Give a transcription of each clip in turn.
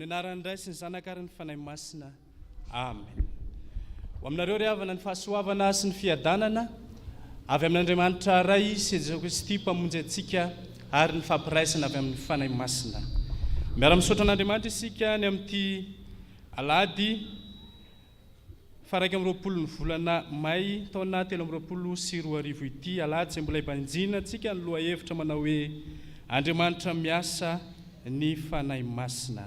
anaran'ny Ray sy ny Zanaka ny Fanahy Masina. Amen. Ho aminareo ry havana ny fahasoavana sy ny fiadanana avy amin'Andriamanitra Ray sy Jesu Kristy mpamonjy antsika ary ny fampiraisana avy amin'ny Fanahy Masina. Miara-misaotra an'Andriamanitra isika ny amin'ity alady faraiky amin'ny 20 ny volana May taona 2024 ity alady izay mbola ibanjina antsika ny lohahevitra manao hoe Andriamanitra miasa ny Fanahy Masina.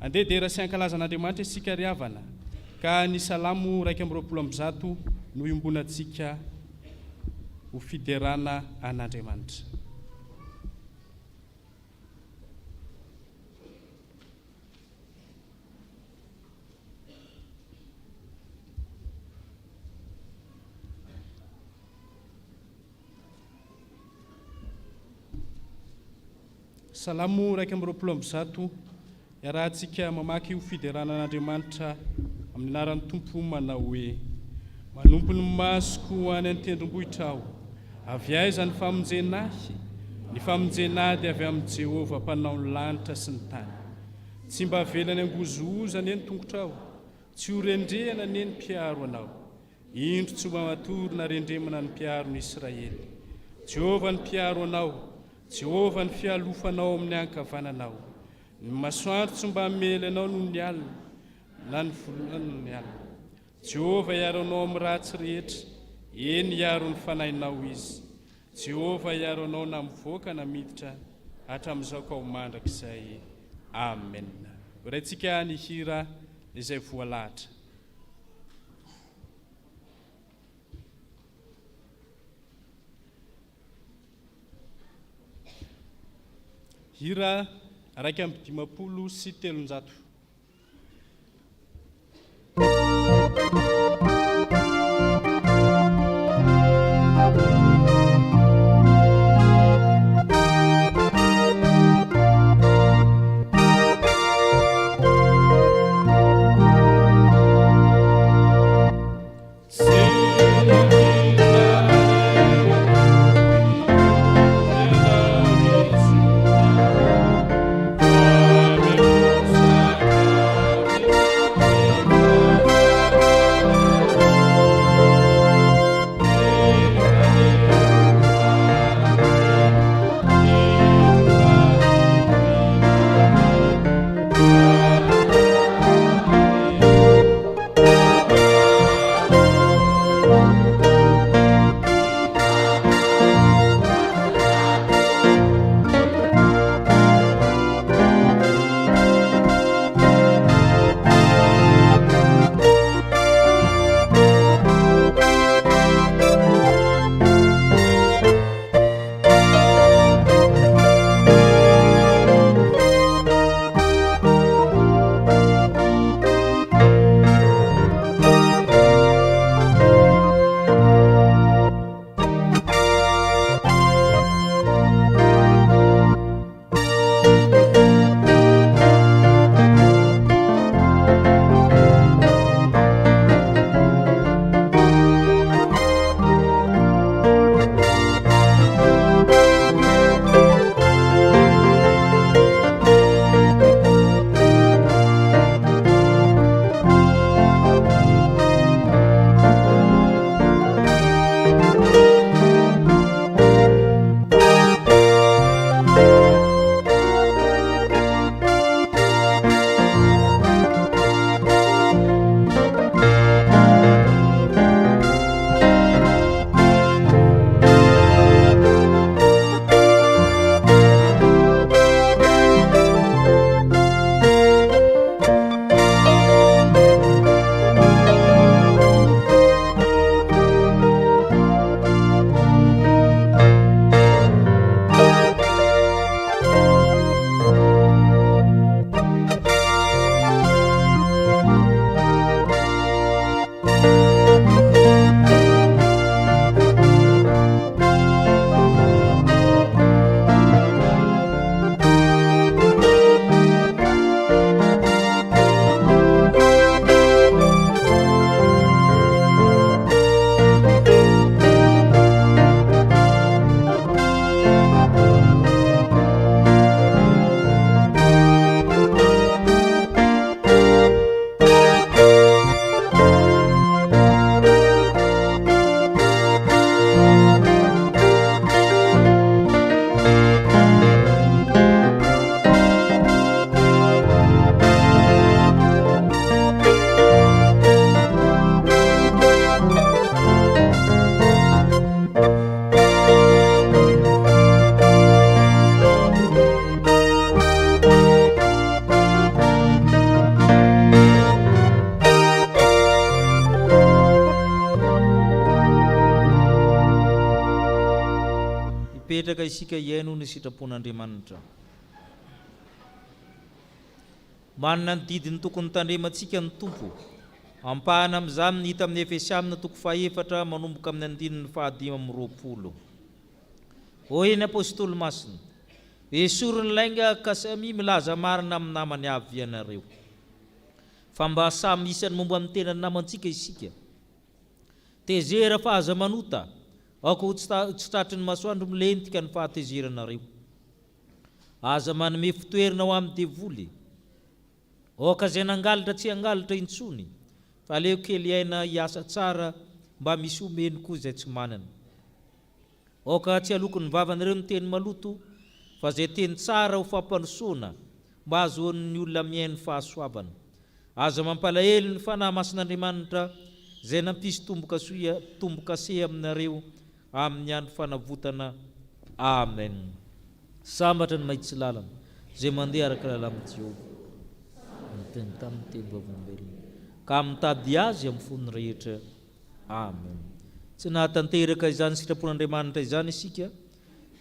Andeha dera sy ankalazan'Andriamanitra isika ry havana ka ny salamo 120 no iombonantsika ho fiderana an'Andriamanitra. Salamo 120 iarahantsika mamaky ho fiderana an'Andriamanitra amin'ny anaran'ny Tompo manao hoe manompo ny masoko ho any an-tendrombohitra aho, avy aiza ny famonjenahy, ny famonjenady avy amin'ny Jehova mpanao ny lanitra sy ny tany. Tsy mba velany angozooza ny tongotra aho, tsy ho rendrehana ny mpiaro anao. Indro tsy mba matorina rendremana ny mpiaro ny Israely. Jehova ny mpiaro anao, Jehova ny fialofanao amin'ny ankavananao. Ny masoandro tsy mba hamely anao noho ny alina, na ny volana noho ny alina. Jehova iaro anao amin'ny ratsy rehetra, eny iaro ny fanahinao izy. Jehova iaro anao na mivoaka na miditra hatramin'izao ka ho mandrakizay. Amen. Horaintsika ny hira izay voalahatra. Hira 150 sy 300. Amen. napetraka isika iaino ny sitrapon'Andriamanitra. Manana ny didiny tokony tandremantsika ny Tompo. Ampahana amin'izany ny hita amin'ny Efesiamina 4 manomboka amin'ny 5:20. Hoy ny apôstôly Masina: esoriny lainga ka samy milaza marina amin'ny namany avy ianareo. Fa mba samy isany momba amin'ny tenany namantsika isika. Tezera fa aza manota, ako ho tsy tratry ny masoandro milentika ny fahatezeranareo. Aza manome fitoerana ho amin'ny devoly. Oka zay nangalatra tsy hangalatra intsony, fa leo kely aina hiasa tsara mba misy omeny koa izay tsy manana. Oka tsy haloko ny vavanareo ny teny maloto, fa zay teny tsara ho fampanosoana mba azohan'ny olona miaino fahasoavana. Aza mampalahelo ny fanahy masin'Andriamanitra zay nampisy tombo-kase aminareo amin'ny andro fanavotana. Amen. Sambatra ny mahitsy lalana zay mandeha araka lalana Jehova. Teny tamin'ny teny vavolombelona ka mitady azy amin'ny fonony rehetra. Amen. Tsy nahatanteraka izany sitrapon'Andriamanitra izany isika,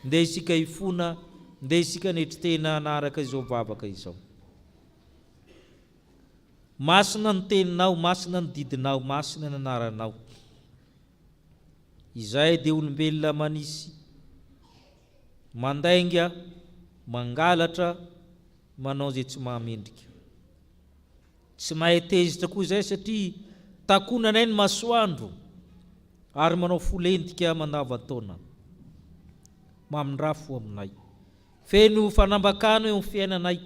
ndeha isika hifona, ndeha isika netritena anaraka izao vavaka izao. Masina ny teninao, masina ny didinao, masina ny anaranao. Izay dia olombelona manisy, mandainga, mangalatra, manao zay tsy mahamendrika. Tsy mahay tezitra koa izay satria takonanay ny masoandro ary manao folentika mandavan-taona. Mamindrafo aminay. Feno fanambakana eo amin'ny fiainanay,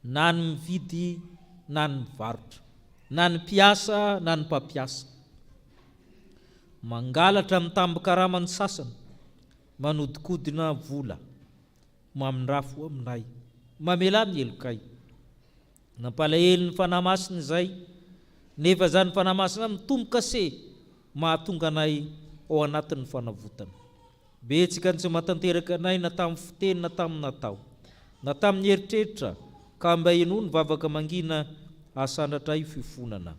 na ny mividy na ny mivarotra, na ny mpiasa na ny mpampiasa. Mangalatra amin'ny tambo-karamany sasany, manodikodina vola. Mamindrafo aminay, mamela mielokay. Nampalahelo ny fanahy masina izay, nefa zany fanahy masina mitombo-kase mahatonga anay ao anatin'ny fanavotana. Betsaka ny tsy mahatanteraka anay na tamin'ny fiteny na tamin'ny natao, na tamin'ny eritreritra, ka mba eno ny vavaka mangina asandatra io fifonana.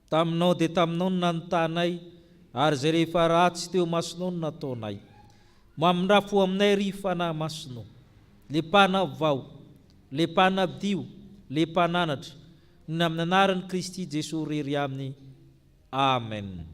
Taminao dia taminao no nanotanay, ary zay rehefa ratsy teo masinao no nataonay. Mamindrafo aminay ry fanahy masinao, le mpanavao, le mpanadio, le mpananatra, ny amin'ny anaran'i Kristy Jesosy rery aminy. Amen.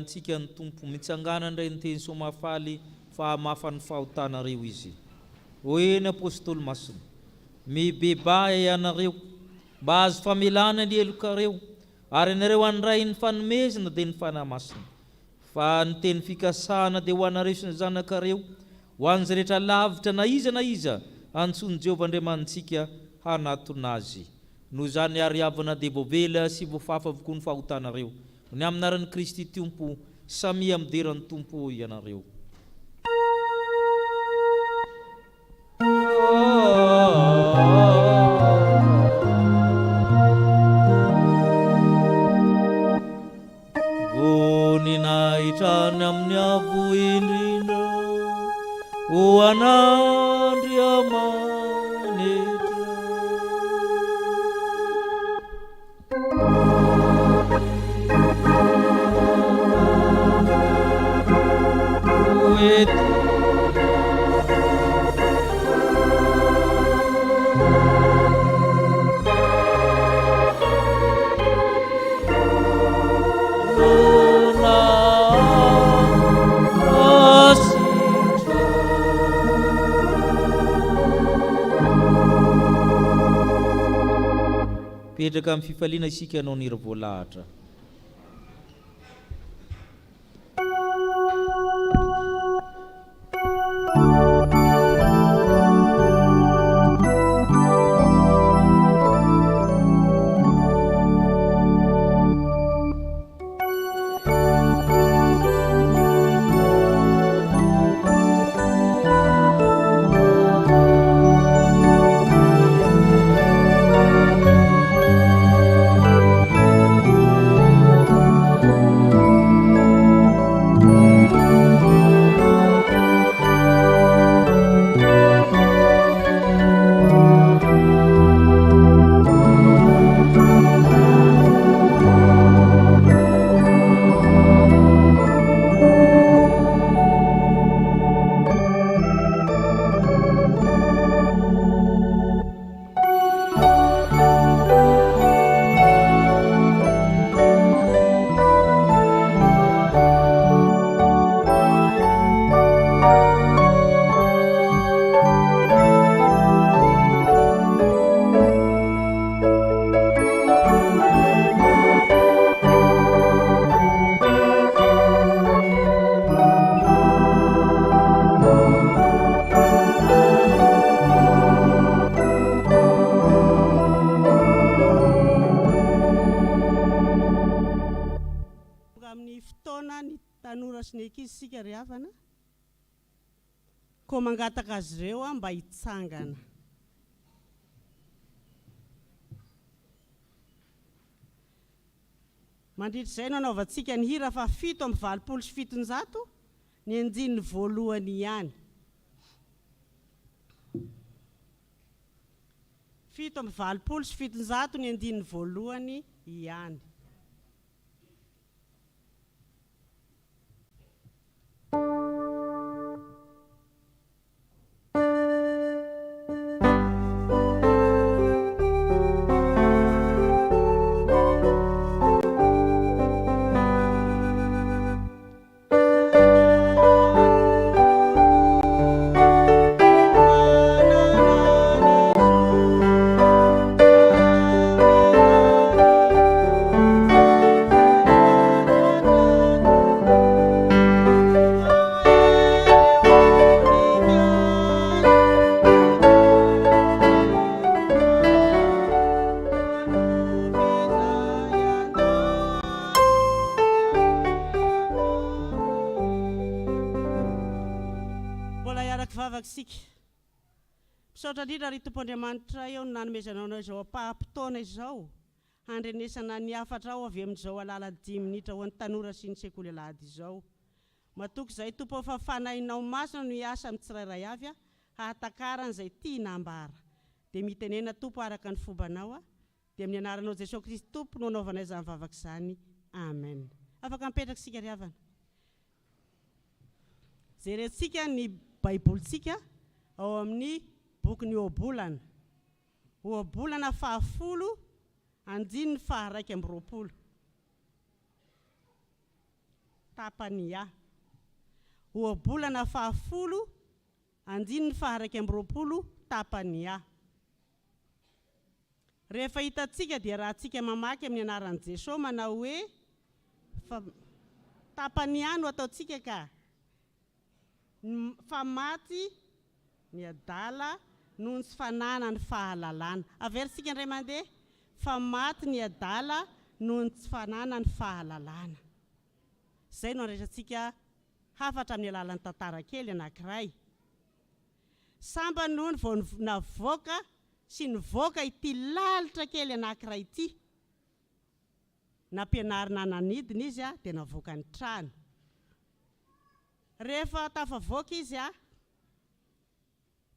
antsika ny tompo mitsangana indray ny teny somafaly fa mafany fahotanareo izy. Hoe ny apôstôly Masina, mibeba ianareo mba azo famelana ny elokareo, ary anareo andray ny fanomezana dia ny fanahy masina. Fa ny teny fikasana dia ho anareo sy ny zanakareo, ho an'izay rehetra lavitra na iza antsony Jehovah Andriamantsika hanatona azy. Noho izany ariavana dia voavela sy voafafa avokoa ny fahotanareo. Ny aminaran'i Kristy Tompo, samia mideran'ny Tompo ianareo. Voninahitra amin'ny avo indrindra ho an'Andriamanitra. Petraka amin'ny fifaliana isika ianao ny voalahatra. Sika riavana ko mangataka azy ireo mba hitsangana. Mandritra izay nanaovantsika ny hira fa 7:27 ny andininy voalohany ihany. 7:27 ny andininy voalohany ihany. Misaotra indrindra ry Tompo Andriamanitra eo ny nanomezanao anao izao ampaha-potoana izao handrenesana ny hafatra ao avy amin'izao alala 10 minitra ho an'ny tanora sy ny sekoly alahady izao. Matoky izay Tompo fa fanahinao masina no miasa amin'ny tsirairay avy hahatakarana izay tiana ambara. Dia mitenena Tompo araka ny fombanao dia amin'ny anaranao Jesosy Kristy Tompo no anaovanay izany vavaka izany. Amen. Afaka mipetraka sika riavana. Jerentsika ny baibolitsika ao amin'ny boky ny Obolana. Obolana 10 andininy 120. tapania. Oabolana fahafolo, andininy faharaiky amby roapolo tapania. Rehefa hitatsika dia raha tsika mamaky amin'ny anaran'i Jesosy manao hoe tapania no ataotsika ka. Fa maty ny adala noho ny tsy fananany fahalalana. Aversika indray mandeha. Fa maty ny adala noho ny tsy fananany fahalalana. Zay no andraisantsika hafatra amin'ny alalan'ny tantara kely anankiray. Samba noho ny vao navoaka sy nivoaka ity lalitra kely anankiray ity. Nampianarina nanidina izy dia navoaka ny trano. Rehefa tafavoaka izy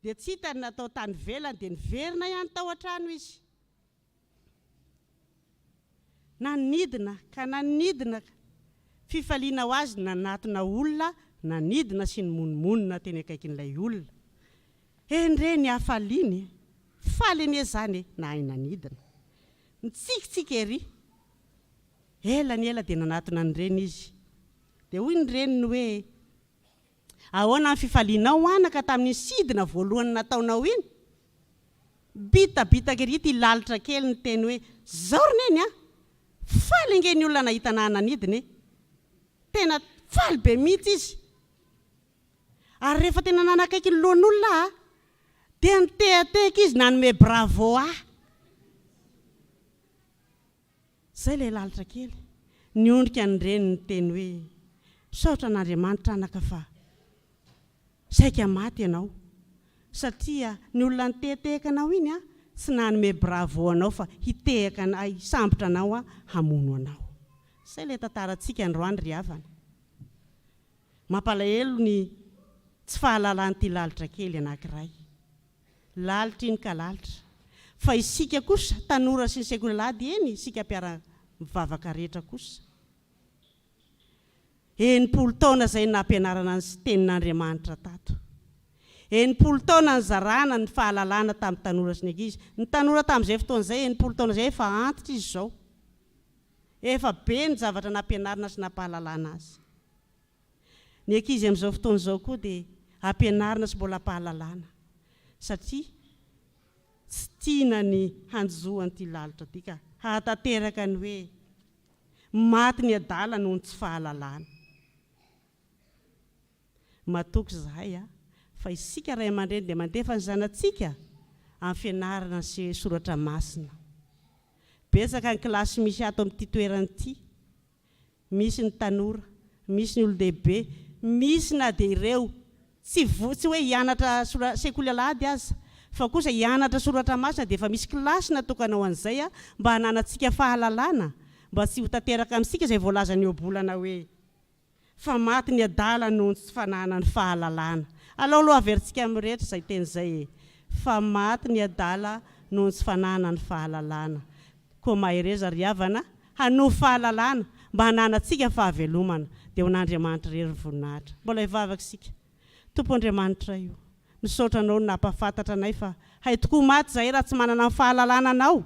dia tsy hitany natao tany velany dia niverina ihany tao an-trano izy. Nanidina ka nanidina fifaliana ho azy nanatona olona, nanidina sy nymonmonina teny akaikin'ilay olona. Endre ny hafaliany, faly anie zany na nanidina. Nitsikitsika ery. Ela ny ela dia nanatona nireny izy. Dia hoy ny reniny hoe ahoana ny fifalianao anaka tamin'ny sidina voalohany nataonao iny? Bitabitaka ery ity lalitra kely ny teny hoe zaorina eny faly nge ny olona nahita nanidina tena faly be mihitsy izy. Ary rehefa tena nanakaiky ny lohan'olona dia nitehatehaka izy nanome bravo Zay ilay lalitra kely. Niondrika ny reniny teny hoe saotra an'Andriamanitra anaka fa saika maty ianao. Satria ny olona nitehatehaka anao iny tsy nanome bravo anao fa hitehaka sambotra anao hamono anao. Zay ilay tantarantsika androany ry havana. Mampalahelo ny tsy fahalalan'ity lalitra kely anankiray. Lalitra iny ka lalitra. Fa isika kosa tanora sy ny sekolalady eny, isika mpiara-mivavaka rehetra kosa. 80 taona zay nampianarana ny tenin'Andriamanitra tato. 80 taona ny zarana ny fahalalana tamin'ny tanora sy ny ankizy. Ny tanora tamin'izay fotoan'izay 80 taona zay efa antitra izy zao. Efa be ny zavatra nampianarana sy nampahalalana azy. Ny ankizy amin'izao fotoan'izao koa dia ampianarina sy mbola pahalalana. Satria tsy tiana ny hanjoan'ity lalitra ity ka hatateraka ny hoe maty ny adala noho ny tsy fahalalana. Matoky zahay fa isika ray aman-dreny dia mandefa ny zanatsika amin'ny fianarana sy soratra masina. Betsaka ny kilasy misy ato amin'ity toerana ity. Misy ny tanora, misy ny olon-dehibe, misy na dia ireo tsy hoe hianatra sekolalady aza, fa kosa hianatra soratra masina dia efa misy kilasy natokana ho an'izay mba hananantsika fahalalana, mba tsy ho tanteraka amintsika izay voalaza ny oabolana hoe fa maty ny adala noho ny tsy fananany fahalalana. Alao lohaveritsika amin'ny rehetra izay teny izay fa maty ny adala noho ny tsy fananany fahalalana. Koa mahereza ry havana hanohy fahalalana mba hananantsika fahavelomana dia ho n'Andriamanitra rery voninahitra. Mbola hivavaka isika. Tompo Andriamanitra io, misaotra anao ny nampafantatra anay fa hay tokoa maty zahay raha tsy manana ny fahalalana anao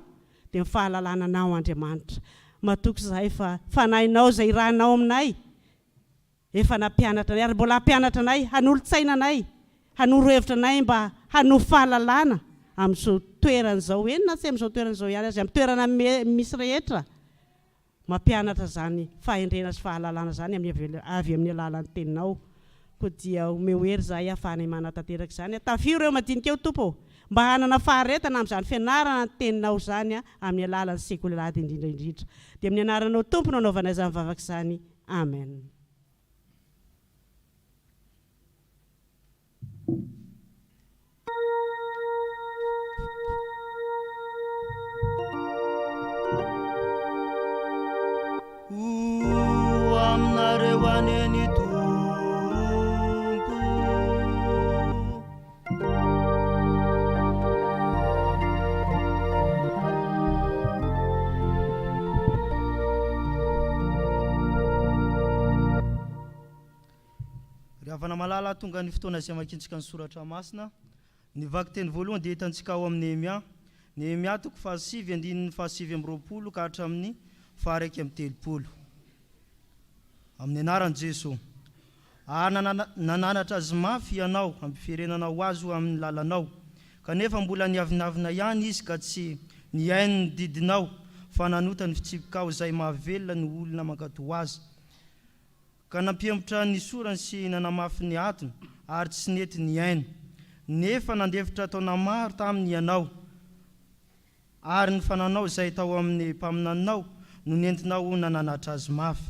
dia ny fahalalana anao Andriamanitra. Matoky zahay fa fanahinao izay rahanao aminay. Efa nampianatra anay ary mbola hampianatra anay, hanolotsaina anay, hanoro-hevitra anay mba hanohy fahalalana amin'izao toerana izao eny na tsy amin'izao toerana izao ihany azy, amin'ny toerana misy rehetra. Mampianatra zany fahendrena sy fahalalana zany avy amin'ny alalan'ny teninao. Koa dia omeo hery zahay ahafahana manatanteraka izany. Tafio ireo madinika eo Tompo mba hanana faharetana amin'izany fianarana ny teninao zany amin'ny alalan'ny sekolalady indrindra indrindra. Dia amin'ny anaranao Tompo no anaovanay izany mivavaka izany. Amen. Aminareo aneny Tompo ry havana malala tonga ny fotoana izay makintsika ny soratra masina. Ny vaky teny voalohany dia hitantsika ao amin'ny Nehemia toko 7:7-20 ka hatramin'ny 9:30. amin'ny anaran'i Jesosy. Ary nananatra azy mafy ianao ampifirenanao azy ho amin'ny lalanao, kanefa mbola niavinavina ihany izy ka tsy niaino ny didinao, fa nanota ny fitsipikao izay mahavelona ny olona mankato azy. Ka nampiembotra ny sorany sy nanamafy ny atony, ary tsy nety niaino. Nefa nandefitra taona maro taminy ianao, ary ny fananao izay tao amin'ny mpaminanao no nentinao nananatra azy mafy.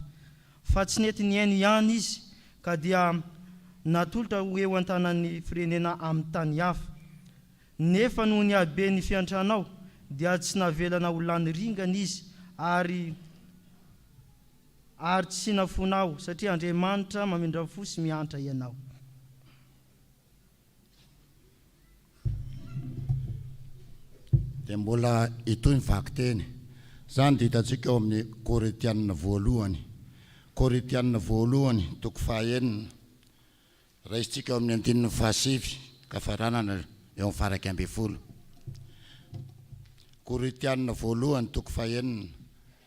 Fa tsy nety niaino ihany izy, ka dia natolotra ho eo an-tanan'ny firenena amin'ny tany hafa. Nefa noho ny habe ny fiantranao, dia tsy navelana ho lany ringana izy, ary tsy nafonao, satria Andriamanitra mamindra fosy miantra ianao. Dia mbola itony vaky teny. Zany dia hitantsika eo amin'ny Korinthianina voalohany. Korinthianina voalohany, toko 9, raisitsika eo amin'ny 15 ka faranana eo amin'ny faraky amby folo. Korinthianina voalohany, toko 9,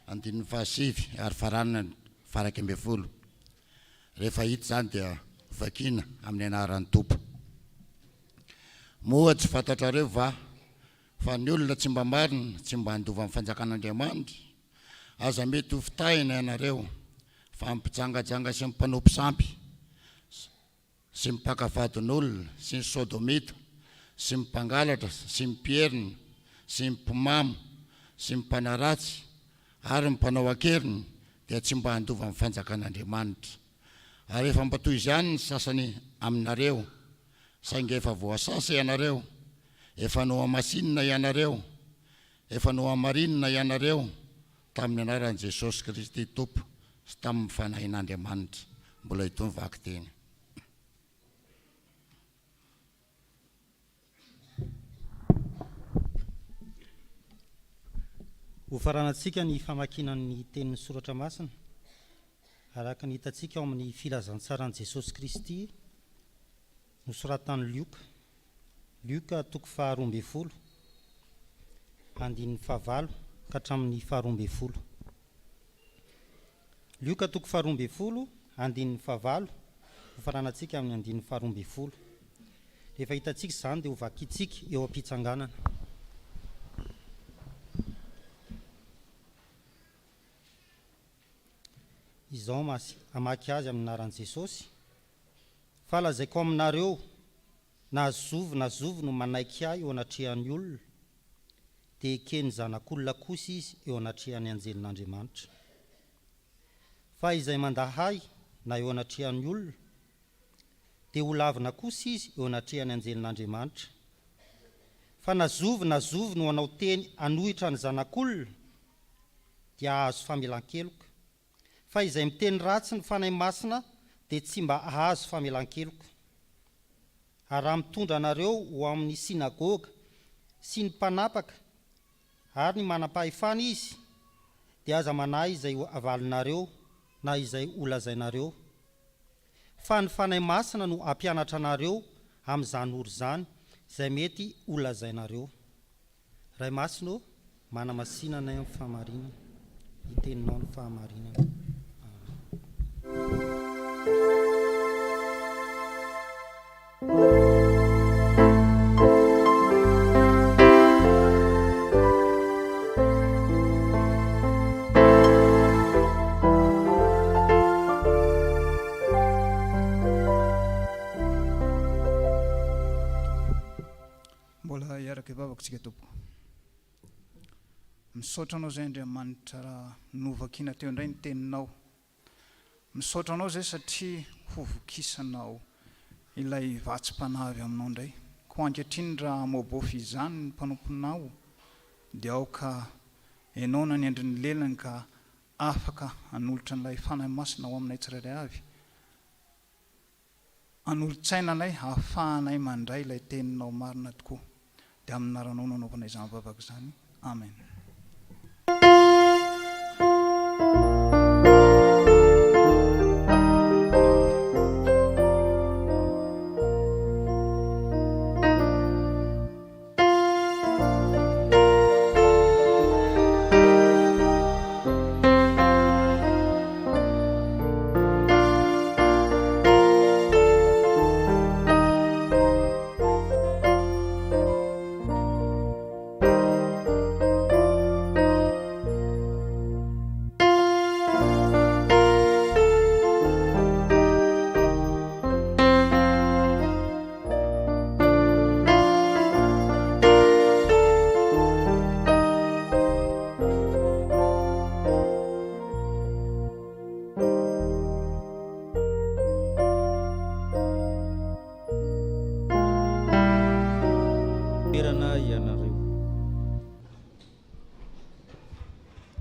15 ary faranana faraky amby folo. Rehefa hita zany dia vakina amin'ny anaran'ny Tompo. Moa tsy fantatrareo va fa ny olona tsy mba marina, tsy mba handova amin'ny fanjakan'Andriamanitra, aza mety ho fitahina ianareo fa mipijangajanga sy mimpanompo sampy, sy mipakavadin'olona, sy ny sodomita, sy mimpangalatra, sy mipierina, sy mimpimamo, sy mimpanaratsy, ary mimpanao akeriny, dia tsy mba handova amin'ny fanjakan'Andriamanitra. Ary efa mba toy izany ny sasany aminareo, saingy efa voasasa ianareo, efa no Masina ianareo, efa no amarinina ianareo tamin'ny anaran'i Jesosy Kristy Tompo sy tamin'ny fanahin'Andriamanitra. Mbola itony vaky teny. Ho faranantsika ny famakinan'ny tenin'ny soratra masina araka ny hitantsika ao amin'ny filazantsaran'i Jesosy Kristy nosoratan'ny Lioka toko 12, andininy 9 ka hatramin'ny 12. Lioka toko 12, andininy 9, ho faranantsika amin'ny andininy 12. Rehefa hitantsika izany dia ho vakitsika eo am-pitsanganana. Izao amaky azy amin'ny anaran'i Jesosy. Fa lazaiko aminareo, na zovy no manaiky ahy eo anatrehan'ny olona, dia ekeny zanak'olona kosa izy eo anatrehan'ny anjelin'Andriamanitra. Fa izay mandahay na eo anatrehan'ny olona, dia ho lavina kosa izy eo anatrehan'ny anjelin'Andriamanitra. Fa na zovy no anao teny anohitra ny zanak'olona, dia ahazo famelan-keloka. Fa izay miteny ratsy ny fanahy masina, dia tsy mba ahazo famelan-keloka. Ary raha mitondra anareo ho amin'ny sinagoga sy ny mpanapaka ary ny manam-pahefana izy, dia aza manahy izay avalinareo na izay olazainareo. Fa ny fanahy masina no ampianatra anareo amin'izany oro izany, izay mety olazainareo. Ray masina mana masinana amin'ny fahamarinana, hiteninao ny fahamarinana. Mbola iaraka ivavakantsika Tompo. Misaotra anao zay Andriamanitra raha novakina teo indray ny teninao. Misaotra anao zay satria hovokisanao ilay vatsim-panavy aminao indray. Ko ankehitriny raha moabofy izany ny mpanomponao, dia aoka ianao na ny andrin'ny lelany ka afaka hanolotra n'ilay fanahy masina ao aminay tsirairay avy. Hanolotsainanay, hahafahanay mandray ilay teninao marina tokoa. Dia amin'ny anaranao no anaovanay izany vavaka izany. Amen.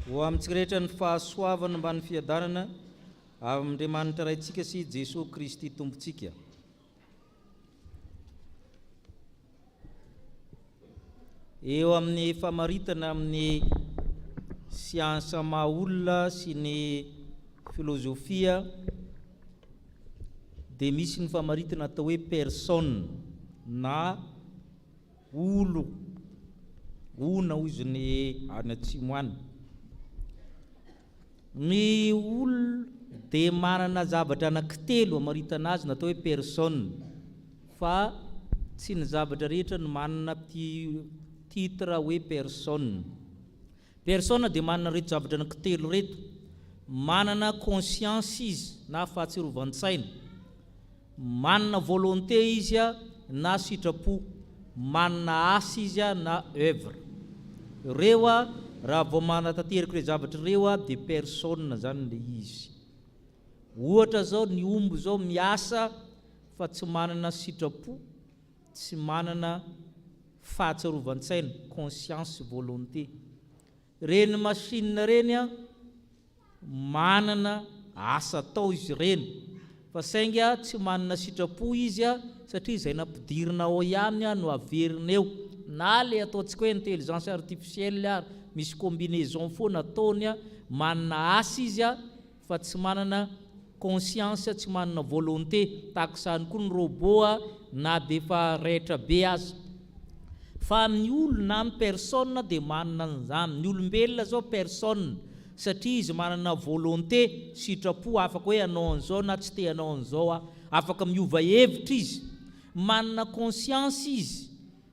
ho amintsika rehetra ny fahasoavana mba ny fiadanana Andriamanitra raintsika sy Jesosy Kristy tompontsika. Eo amin'ny famaritana amin'ny siansa maha-olona sy ny filozofia dia misy ny famaritana atao hoe personne na olo, ona hozy ny any atsimo any. Ny olo dia manana zavatra anankitelo amaritana azy natao hoe personne, fa tsy ny zavatra rehetra no manana titre hoe personne. Personne dia manana reto zavatra anankitelo reto: manana conscience izy na fahatsirovan-tsaina, manana volonté izy na sitrapo, manana asa izy na œuvre. Reo raha vao manatanteraka ireo zavatra reo dia personne zany le izy. Ohatra zao ny omby zao miasa fa tsy manana sitrapo, tsy manana fahatsirovan-tsaina, conscience, volonté. Reny machine reny manana asa atao izy reny, fa sainga tsy manana sitrapo izy satria izay nampidirina ao ihany no averina eo, na le ataontsika hoe intelligence artificielle misy combinaison foana ataony, manana asa izy fa tsy manana conscience, tsy manana volonté. Tahak'izany koa ny robot na dia efa rehetra be azy. Fa amin'ny olona na amin'ny personne dia manana an'izany. Ny olombelona zao personne satria izy manana volonté, sitrapo, afaka hoe anao an'izao na tsy te anao an'izao, afaka miova hevitra izy, manana conscience izy,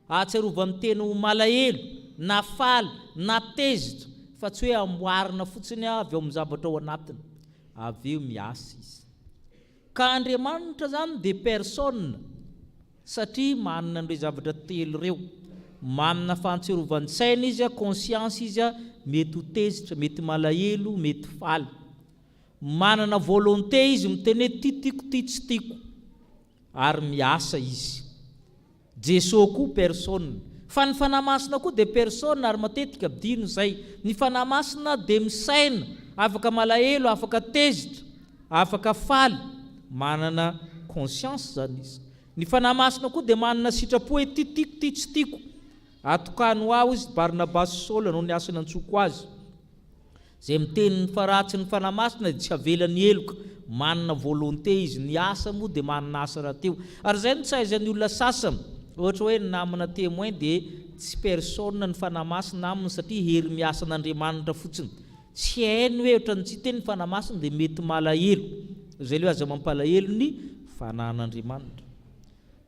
ahatsiarova amin'ny teny ho malahelo na faly na tezitra, fa tsy hoe amboarina fotsiny avy ao amin'ny zavatra ao anatiny, avy eo miasa izy. Ka Andriamanitra zany dia personne satria manana an'ireo zavatra telo reo: manana fahatsiarovan'ny-tsaina izy, conscience izy, mety ho tezitra, mety malahelo, mety faly. Manana volonté izy, miteny hoe ty tiako, ty tsy tiako, ary miasa izy. Jesosy koa personne. Fa ny fanahy masina koa dia personne, ary matetika dino zay. Ny fanahy masina dia misaina, afaka malahelo, afaka tezitra, afaka faly, manana conscience zany izy. Ny fanahy masina koa dia manana sitrapo hoe ty tiako, ty tsy tiako. Atokano ao izy Barnabas sy Saul no niasana antsoko azy. Zay miteny fa ratsy ny fanahy masina dia tsy avelany eloka, manana volonté izy. Ny asa moa dia manana asa rahateo. Ary zay no tsy ahaizan'ny olona sasany, ohatra hoe ny namana témoin dia tsy personne ny fanahy masina aminy satria hery miasa an'Andriamanitra fotsiny. Tsy hainy hoe ohatran'ny tsy teny fanahy masina dia mety malahelo. Zay le aza mampalahelo ny fanahyn'Andriamanitra.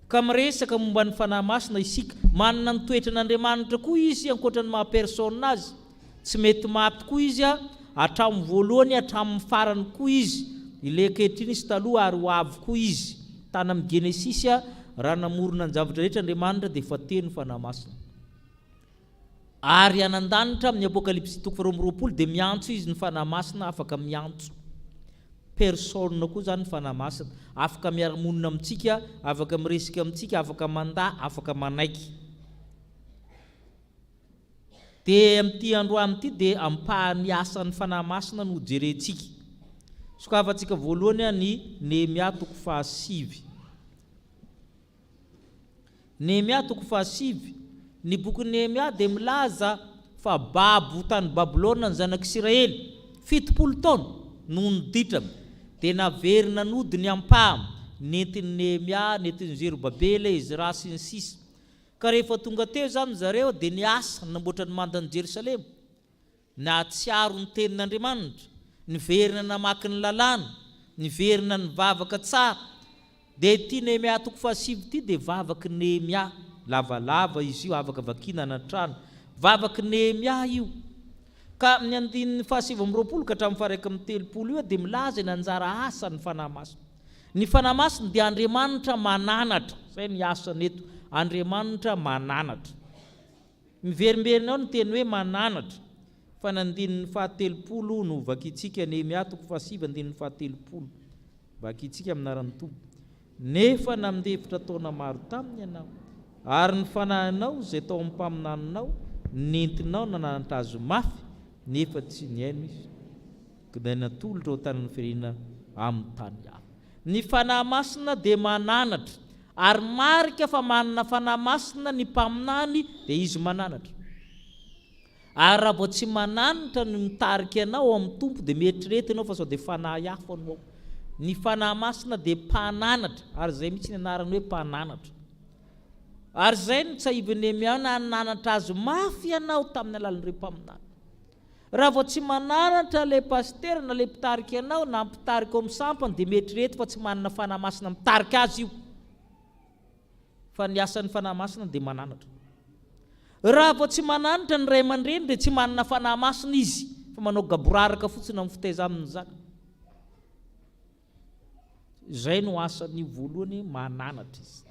Ka miresaka momba ny fanahy masina isika, manana ny toetra n'Andriamanitra koa izy ankoatran'ny maha personne azy. Tsy mety maty koa izy hatramin'ny voalohany, hatramin'ny farany koa izy. Ilay ankehitriny izy taloha ary ho avy koa izy. Tany amin'ny Genesis raha namorona ny zavatra rehetra Andriamanitra dia efa teny fanahy masina. Ary anan-danitra amin'ny Apokalipsy 2:20 dia miantso izy ny fanahy masina, afaka miantso. Personne koa zany fanahy masina, afaka miara-monina amintsika, afaka miresika amintsika, afaka mandà, afaka manaiky. Dia amin'ity androany ity dia ampahany asan'ny fanahy masina no jerentsika. Sokafantsika voalohany ny Nehemia 5:7. Nehemia 5:7, ny boky Nehemia dia milaza fa babo tany Babilôna ny zanak'Israely 70 taona no niditrany, dia naverina nody ny ampahany, nentin'ny Nehemia, nentin'ny Zerobabela, Ezra sy ny sisa. Ka rehefa tonga teo zany zareo dia niasa namboatra ny mandan'i Jerusalema, natsiaro ny tenin'Andriamanitra, niverina namaky ny lalàna, niverina ny vavaka tsara. Dia ity Nehemia 5:7 ity dia vavaky Nehemia, lavalava izy io, afaka vakina anatrano, vavaky Nehemia io. Ka ny 7:20 ka hatramin'ny 1:30 io dia milaza ny anjara asa ny fanahy masina. Ny fanahy masina dia Andriamanitra mananatra, zay ny asany eto, Andriamanitra mananatra. Miverimberina ao ny teny hoe mananatra. Fa ny 30 no vakitsika Nehemia 5:7-30, vakitsika amin'ny anaran'ny Tompo. Nefa namindefitra taona maro taminy ianao, ary ny fanahinao izay tao amin'ny mpaminaninao, nentinao nananatra azy mafy, nefa tsy niaino izy dia natolotra ao tanany firenena amin'ny tany hafa. Ny fanahy masina dia mananatra ary marika fa manana fanahy masina ny mpaminany dia izy mananatra. Ary raha vao tsy mananatra ny mitarika anao amin'ny tompo dia mieritrerety ianao fa sao dia fanahy hafa no ao. Ny fanahy masina dia mpananatra ary izay mitsy ny anarany hoe mpananatra. Ary izay no tsahivany miana nananatra azy mafy ianao tamin'ny alalan'ireo mpaminany. Raha vao tsy mananatra ilay pastera na ilay mpitarika ianao na mpitarika ao amin'ny sampany dia mieritrerety fa tsy manana fanahy masina mitarika azy io. Fa ny asan'ny fanahy masina dia mananatra. Raha vao tsy mananatra ny ray aman-dreny dia tsy manana fanahy masina izy fa manao gaboraraka fotsiny amin'ny fitaizaminy zaka. Izay no asan'ny voalohany mananatra izy.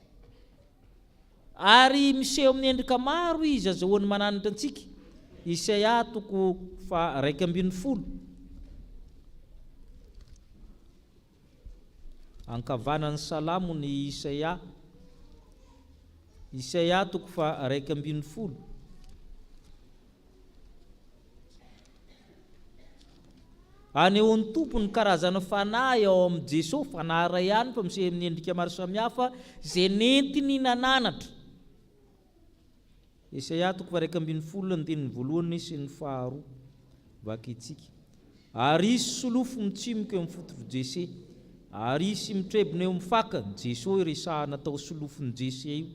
Ary miseho amin'ny endrika maro izy azahoany mananatra antsika. Isaia 1:10. Ankavanan'ny salamo ny Isaia. Isaia 1:10. Anehoan'ny tompo ny karazana fanahy ao amin'ny Jesosy, fanahy iray ihany fa miseho amin'ny endrika maro samihafa izay nentiny nananatra. Isaia 1:10 sy ny 2 vaky itsika. Ary isy solofo mitsimoka eo amin'ny fotovy Jese, ary isy mitrebona eo amin'ny fakany Jesosy iresahana tao solofony Jese io.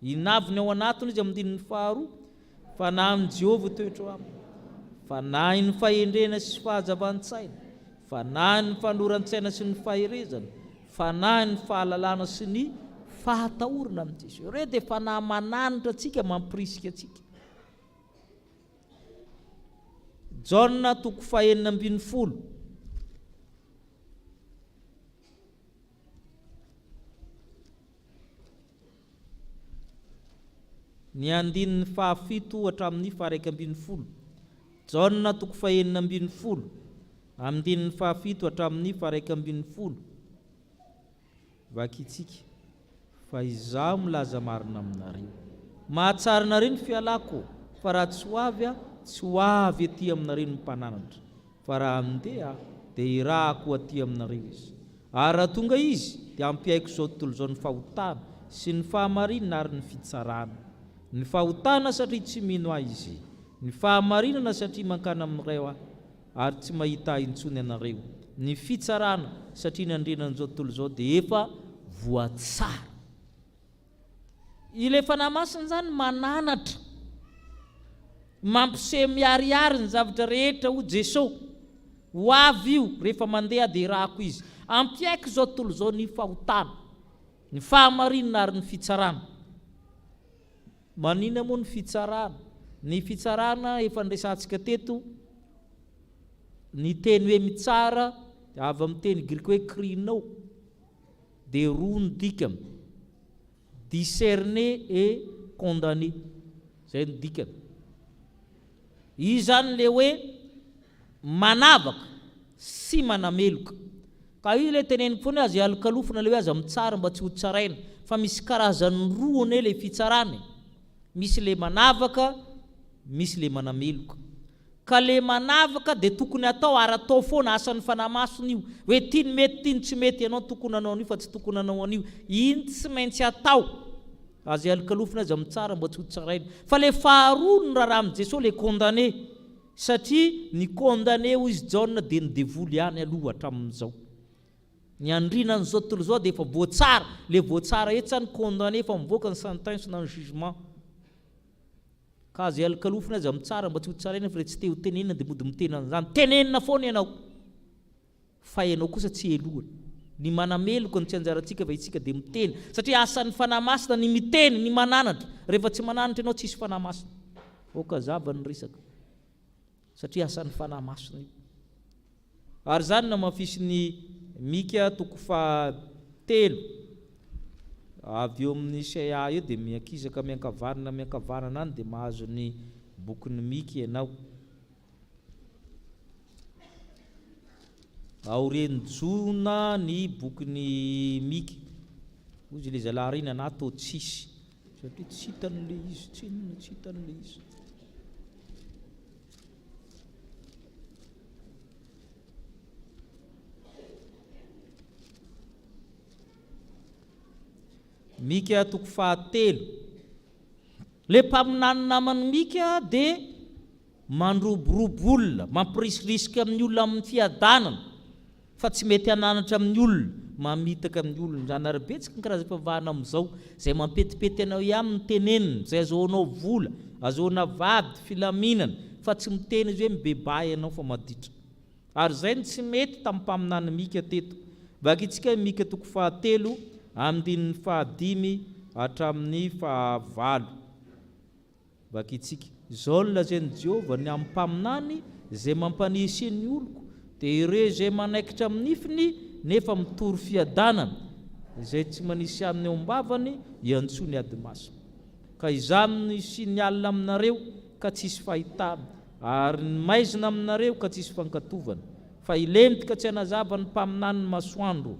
Inaviny ao anatiny izy amin'ny 2. Fanahy amin'ny Jehovah toetra aminy, fanahy ny fahendrena sy fahazavan-tsaina, fanahy ny fanoran-tsaina sy ny faherezana, fanahy ny fahalalana sy ny fahatahorana amin'ny Jesosy. Ireo dia fanahy mananatra atsika, mampirisika atsika. Jaona 4:9. Ny andininy 7 hatramin'ny 1:12. Jaona 4:9 andininy 7 hatramin'ny 1:12. Vaky itsika. Fa izaho milaza marina aminareo, mahatsara nareo ny fialako, fa raha tsy ho avy tsy ho avy aty aminareo ny mpananatra, fa raha andeha dia irahako aty aminareo izy. Ary raha tonga izy dia ampiaiko izao tontolo izao ny fahotana sy ny fahamarinana ary ny fitsarana. Ny fahotana satria tsy mino ahy izy, ny fahamarinana satria mankana amin'ireo aho ary tsy mahita intsony anareo, ny fitsarana satria ny andrenan'izao tontolo izao dia efa voatsara. Ilay fanahy masina zany mananatra, mampiseho miariary ny zavatra rehetra ho Jesosy, ho avy io rehefa mandeha dia irahako izy. Ampiaiko izao tontolo izao ny fahotana, ny fahamarinana ary ny fitsarana. Manina moa ny fitsarana? Ny fitsarana efa nresantsika teto, ny teny hoe mitsara dia avy amin'ny teny grika hoe krino, dia roa ny dikany, discerner et condamner. Izay ny dikany. Io zany le hoe manavaka sy manameloka. Ka io le teneny foana azy alokalofina le hoe aza mitsara mba tsy ho tsaraina, fa misy karazany roa ane le fitsarana. Misy le manavaka, misy le manameloka. Ka le manavaka dia tokony atao ary atao foana asan'ny fanahy masina io. Hoe tiany mety, tiany tsy mety, ianao tokony anao an'io fa tsy tokony anao an'io. Iny tsy maintsy atao. Azy alokalofina aza mitsara mba tsy ho tsaraina. Fa le faharoa no raharaha amin'ny Jesosy le condamné, satria ny condamné ho izy Jaona dia ny devoly ihany aloha hatramin'izao. Ny andrinan'izao tontolo izao dia efa voatsara, le voatsara etsany condamné fa mivoaka ny sentence na ny jugement. Ka azy alokalofina aza mitsara mba tsy ho tsaraina fa tsy te ho tenenina dia mody mitena an'izany. Tenenina foana ianao, fa ianao kosa tsy elohana. Ny manameloka ny tsy anjarantsika fa itsika dia miteny, satria asan'ny fanahy masina ny miteny, ny mananatra. Rehefa tsy mananatra ianao tsisy fanahy masina. Oka zava ny resaka, satria asan'ny fanahy masina io. Ary zany na mafisy ny Mika 3 avy eo amin'ny Isaia io dia miankizaka miankavanana any dia mahazo ny bokin'ny Mika ianao. Aorenjona ny bokin'ny Mika. Ozy le zalaharina anato tsisy, satria tsy hitan'le izy, tsy hitan'le izy. mika toko fahatelo. Le mpaminany namany mika dia mandroborobo olona, mampirisiriska amin'ny olona amin'ny fiadanana, fa tsy mety hananatra amin'ny olona, mamitaka amin'ny olona. Zany ary betsaka ny karazam-pivavahana amin'izao izay mampetipety anao ihany tenenina, izay azahoanao vola, azahoana vady, filaminana, fa tsy miteny izy hoe mibebay ianao fa maditra. Ary izay ny tsy mety tamin'ny mpaminany mika teto. Vakitsika mika toko fahatelo amin'ny 15 hatramin'ny 20. Vakitsika izao ny lazain'i Jehova ny amin'ny mpaminany izay mampanisy ny oloko, dia ireo izay manaikitra amin'ny nifiny nefa mitory fiadanana, izay tsy manisy amin'ny ombavany iantsony ady masina. Ka izany sy ny alina aminareo ka tsisy fahitana, ary ny maizina aminareo ka tsisy fankatovana. Fa ilentika tsy hanazava ny mpaminany ny masoandro,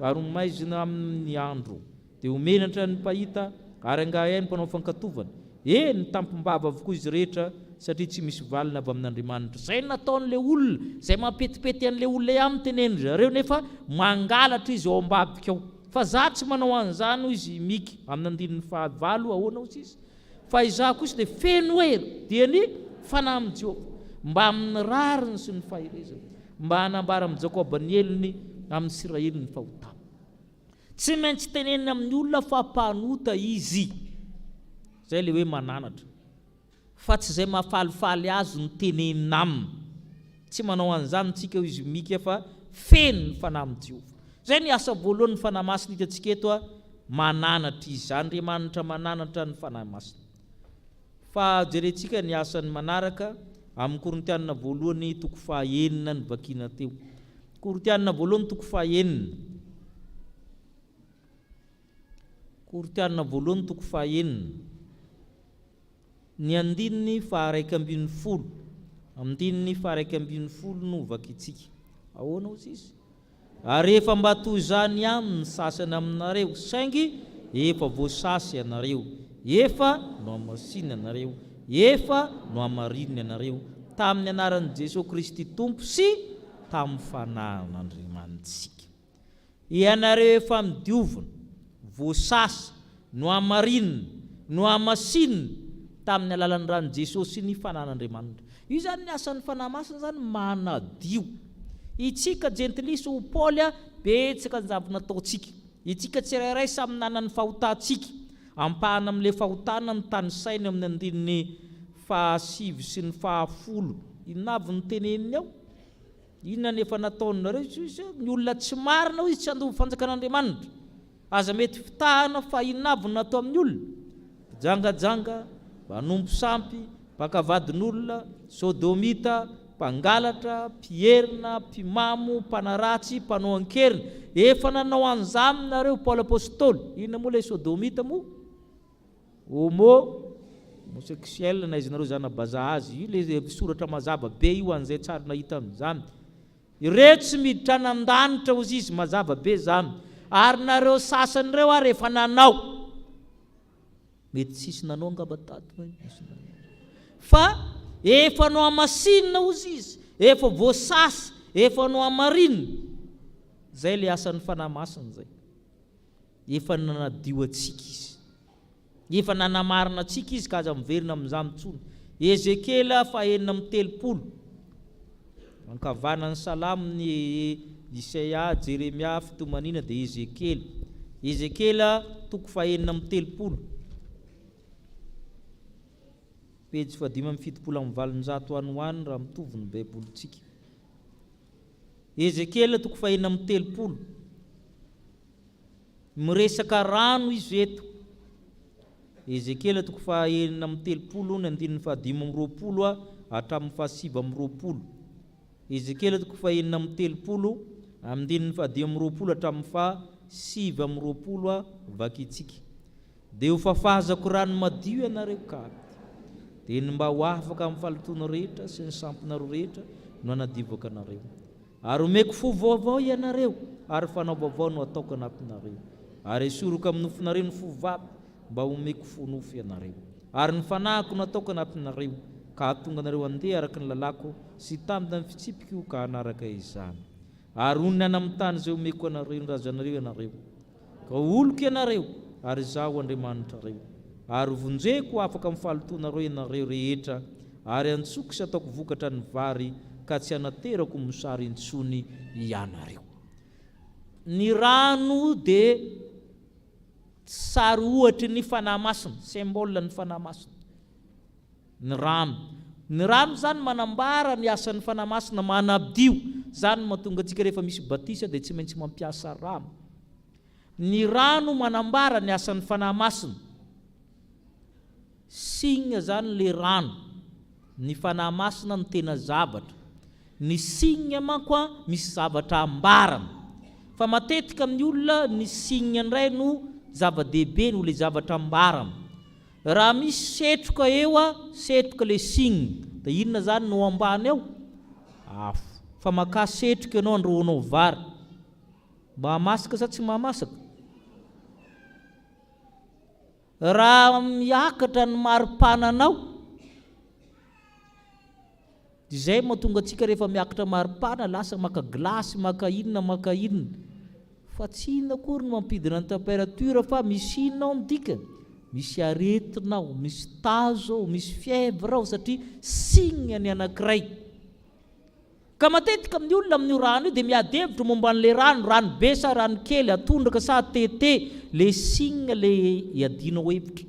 ary ny maizina amin'ny andro, dia homenatra ny pahita ary angahay ny mpanao fankatovana. Ny tampimbava avokoa izy rehetra, satria tsy misy valina avy amin'Andriamanitra. Izay nataon'ilay olona izay mampetipety an'ilay olona ihany teneny zareo, nefa mangalatra izy ao ambadika ao. Fa za tsy manao an'izany izy mika amin'ny 15 ahoana ozy izy. Fa izaho kosa dia feno hery dia ny fanahy amin'ny Jehova, mba amin'ny rariny sy ny fahirezana, mba hanambara amin'ny Jakoba ny heliny, amin'ny Israely ny fahotana. Tsy maintsy tenenina amin'ny olona fa mpanota izy, izay le hoe mananatra, fa tsy izay mahafalifaly azy ny tenenina aminy. Tsy manao an'izany tsika izy mika fa feno ny fanahy amin'ny Jehova. Izay ny asa voalohany ny fanahy masina hitantsika eto, mananatra izy. Andriamanitra mananatra ny fanahy masina. Fa jerentsika ny asany manaraka amin'ny Korintianina voalohany toko 9 ny vakina teo. Korintianina voalohany toko 9. Korintianina voalohany toko 9. Ny andininy 120, andininy 120 no vakitsika. Ahoana ozy izy? Ary efa mba toy izany amin'ny sasany aminareo, saingy efa voasasy ianareo, efa no Masina ianareo, efa no amarinina ianareo, tamin'ny anaran'i Jesosy Kristy Tompo sy tamin'ny fanahin'Andriamanitsika. Ianareo efa midiovina, voasasy, no amarinina, no amasinina tamin'ny alalan'ny ran'i Jesosy sy ny fanahin'Andriamanitra. Io zany ny asan'ny fanahy masina zany manadio. Itsika jentilisa ho Paoly betsaka ny zavatra nataontsika. Itsika tsirairay samy nanana ny fahotantsika, ampahana amin'ilay fahotana ny tany saina amin'ny andininy 7 sy ny 10. Inona avy ny teneniny ao? Inona nefa nataonareo? Ny olona tsy marina izy tsy andovo fanjakan'Andriamanitra. Aza mety fitahana fa inona avy natao amin'ny olona? Jangajanga, manompo sampy, mpakavadin'olona, sodomita, mpangalatra, mpierina, mpimamo, mpanaratsy, mpanao ankerina. Efa nanao an'izany nareo Paoly apôstôly. Inona moa ilay sodomita moa? Homosexuel na izy nareo zany bazaha azy. Io le soratra mazava be io an'izay tsara nahita amin'izany. Ireo tsy miditra nan-danitra ozy izy, mazava be zany. Ary nareo sasany ireo ary efa nanao. Mety sisy nanao angabatato. Fa efa no amasinina ozy izy, efa voasasy, efa no amarinina. Zay le asan'ny fanahy masina zay. Efa nanadio atsika izy, efa nanamarina atsika izy ka aza miverina amin'izany intsony. Ezekela 9:30. Ankavanan'ny salamo ny Isaia, Jeremia, fitomanina dia Ezekela. Ezekela toko 9:30. Pejy 577 anoany raha mitovy ny baibolitsika. Ezekela toko 9:30. Miresaka rano izy eto. Ezekela toko 9:30 ny andininy 5:20 hatramin'ny 7:20. Ezekela toko 9:30 andininy 5:20 hatramin'ny 7:20 vakitsika. Dia ho fafazako rano madio ianareo ka, dia ny mba ho afaka amin'ny falotona rehetra sy ny sampinareo rehetra no anadivaka anareo. Ary omeko fo vaovao ianareo, ary fanao vaovao no ataoko anatinareo. Ary esoroka amin'ny nofinareo ny fo vavy, mba omeko fo nofo ianareo. Ary ny fanahiko no ataoko anatinareo, ka atonga anareo andeha araka ny lalako sy tambina ny fitsipiko ka hanaraka izany. Ary onona any amin'ny tany izay omeko anareo ny razanareo ianareo, ka oloko ianareo ary zaho Andriamanitra reo, ary vonjeko afaka mifalotona ianareo rehetra, ary antsoko sy ataoko vokatra ny vary ka tsy anaterako mosary intsony ianareo. Ny rano dia sary ohatra ny fanahy masina, symbole ny fanahy masina. Ny rano zany manambara ny asan'ny fanahy masina, manabdio zany mahatonga antsika rehefa misy batisa dia tsy maintsy mampiasa rano. Ny rano manambara ny asan'ny fanahy masina, signa zany le rano, ny fanahy masina ny tena zavatra, ny signa manko misy zavatra ambarana. Fa matetika amin'ny olona ny signa indray no zava-dehibe no le zavatra ambarana. Raha misy setroka eo setroka le signa, dia inona zany no ambany eo? Afo. Fa maka setroka ianao andrahoanao vary, mahamasaka sa tsy mahamasaka? Raha miakatra ny maripananao, izay mahatonga antsika rehefa miakatra maripana lasa maka glasy, maka inona, fa tsy inona akory no mampidina ny température, fa misy inona ao midika? Misy aretina ao, misy tazo ao, misy fièvre ao, satria signa ny anankiray. Ka matetika amin'ny olona amin'ny rano io dia miadevitra momba an'le rano be sa rano kely, atondraka sa tete, le signa le iadinao hevitra.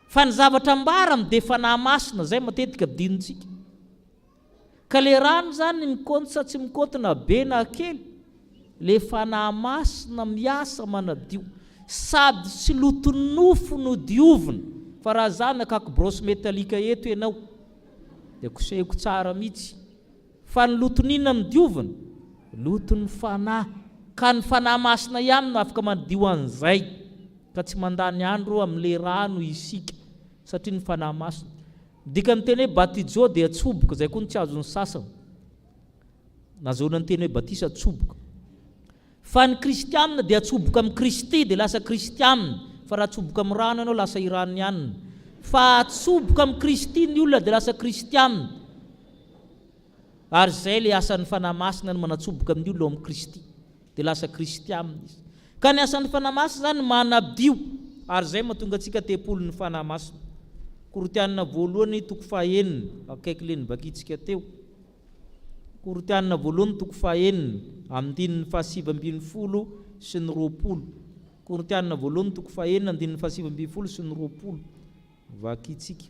Fa ny zavatra ambarana dia fanahy masina, zay matetika dinitsika. Ka le rano zany mikônty sa tsy mikônty na be na kely, le fanahy masina miasa manadio, sady tsy loton'ny nofo no diovina. Fa raha zany akako brosy metalika eto ianao dia kosehiko tsara mihitsy. Fa ny loton'inona no diovina? Loton'ny fanahy. Ka ny fanahy masina ihany no afaka manadio an'izay, ka tsy mandany andro amin'le rano isika, satria ny fanahy masina. Dikany teny hoe batijo dia atsoboka, zay koa ny tsy azon'ny sasany. Nazahoana ny teny hoe batisa atsoboka. Fa ny kristianina dia atsoboka amin'ny Kristy dia lasa kristianina, fa raha atsoboka amin'ny rano ianao lasa iranianina. Fa atsoboka amin'ny Kristy ny olona dia lasa kristianina. Ary zay le asan'ny fanahy masina ny manatsoboka amin'ny olona amin'ny Kristy, dia lasa kristianina izy. Ka ny asan'ny fanahy masina zany manabdio, ary zay mahatonga antsika tempolon'ny fanahy masina. Korintianina 2:9 akaiky le nibakitsika teo. Korintianina 2:9 amin'ny 7:20 sy ny 20. Korintianina 2:9 amin'ny 7:20 sy ny 20. Vakitsika.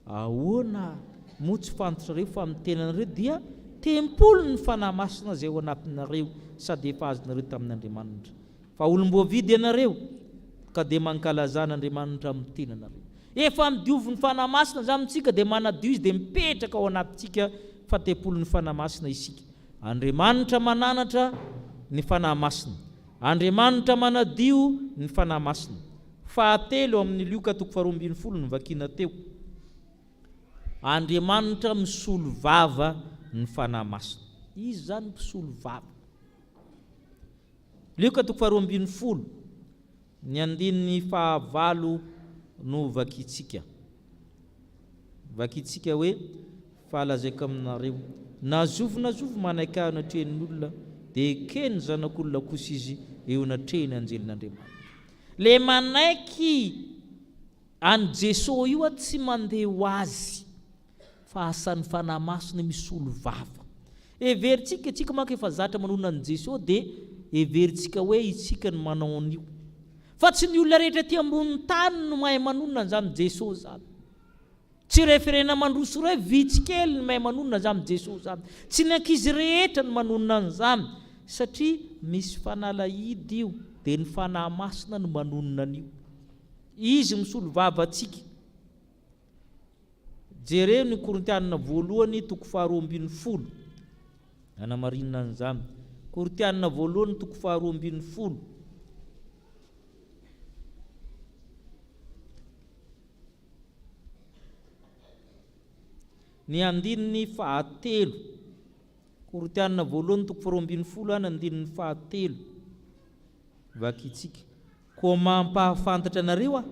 Ahoana moa tsy fantatrareo fa amin'ny tenanareo dia tempolon'ny fanahy masina zay ao anatinareo, sady efa azonareo tamin'Andriamanitra. Fa olom-boavidy ianareo, ka dia mankalazana Andriamanitra amin'ny tenanareo. Efa midiovy ny fanahy masina zany amintsika dia manadio izy dia mipetraka ao anatintsika, fa tempolon'ny fanahy masina isika. Andriamanitra mananatra ny fanahy masina, Andriamanitra manadio ny fanahy masina. Fahatelo amin'ny Luka 2:12 ny vakina teo. Andriamanitra misolo vava ny fanahy masina. Izy zany misolo vava. Luka 2:12 ny andininy fahavalo no vakitsika. Vakitsika hoe, falazaiko aminareo, nazovy manaiky ahy anatrehan'ny olona, dia ekeny zanak'olona kosa izy eo anatrehany anjelin'Andriamanitra. Le manaiky any Jesosy io tsy mandeha ho azy, fa asan'ny fanahy masina misolo vava. Everitsika tsika manko efa zatra manonona an' Jesosy dia everitsika hoe itsika ny manao an'io. Fa tsy ny olona rehetra ty ambony tany no mahay manonona an'izany Jesosy zany. Tsy referena mandroso hoe vitsy kely ny mahay manonona an'izany Jesosy zany. Tsy ny ankizy rehetra ny manonona an'izany, satria misy fanalahidy io, dia ny fanahy masina no manonona an'io. Izy misolo vava atsika. Jereo ny Korintianina 1:12 anamarinina an'izany. Korintianina 1:12. Ny andininy fahatelo. Korintianina 1:12 any andininy fahatelo. Vakitsika. Koa mampahafantatra anareo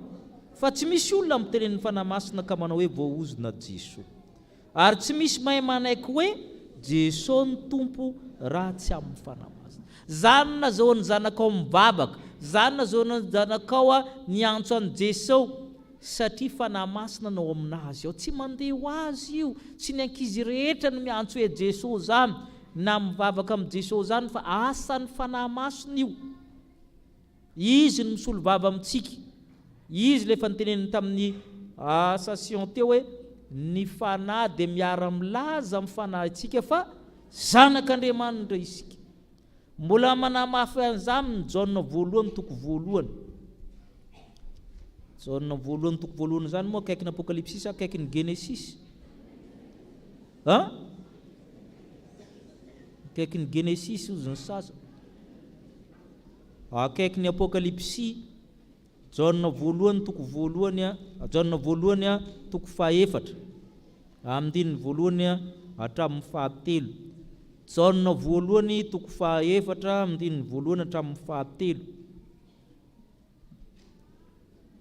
fa tsy misy olona mitenen'ny fanahy masina ka manao hoe voaozona Jesosy. Ary tsy misy mahay manaiky hoe Jesosy ny tompo raha tsy amin'ny fanahy masina. Zany nazahoan'ny zanakao mivavaka, zany zanakao ny antso an Jesosy satria fanahy masina nao aminazy ao, tsy mandeha ho azy io, tsy ny ankizy rehetra no miantso hoe Jesosy zany na mivavaka amin'ny Jesosy zany, fa asan'ny fanahy masina io. Izy no misolo vava amintsika. Izy le fanteneniny tamin'ny session teo hoe ny fanahy dia miara-milaza amin'ny fanahintsika fa zanak'Andriamanitra isika. Mbola manamafy an'izany Jaona voalohany toko voalohany. Jaona voalohany toko voalohany zany moa akaiky ny Apokalipsisy akaiky ny Genesis. Akaiky ny Genesis ozy ny sasa. Akaiky ny Apokalipsy Jaona voalohany toko voalohany Jaona voalohany toko 4 amin'ny voalohany hatramin'ny 7. Jaona voalohany toko 4 amin'ny voalohany hatramin'ny 7.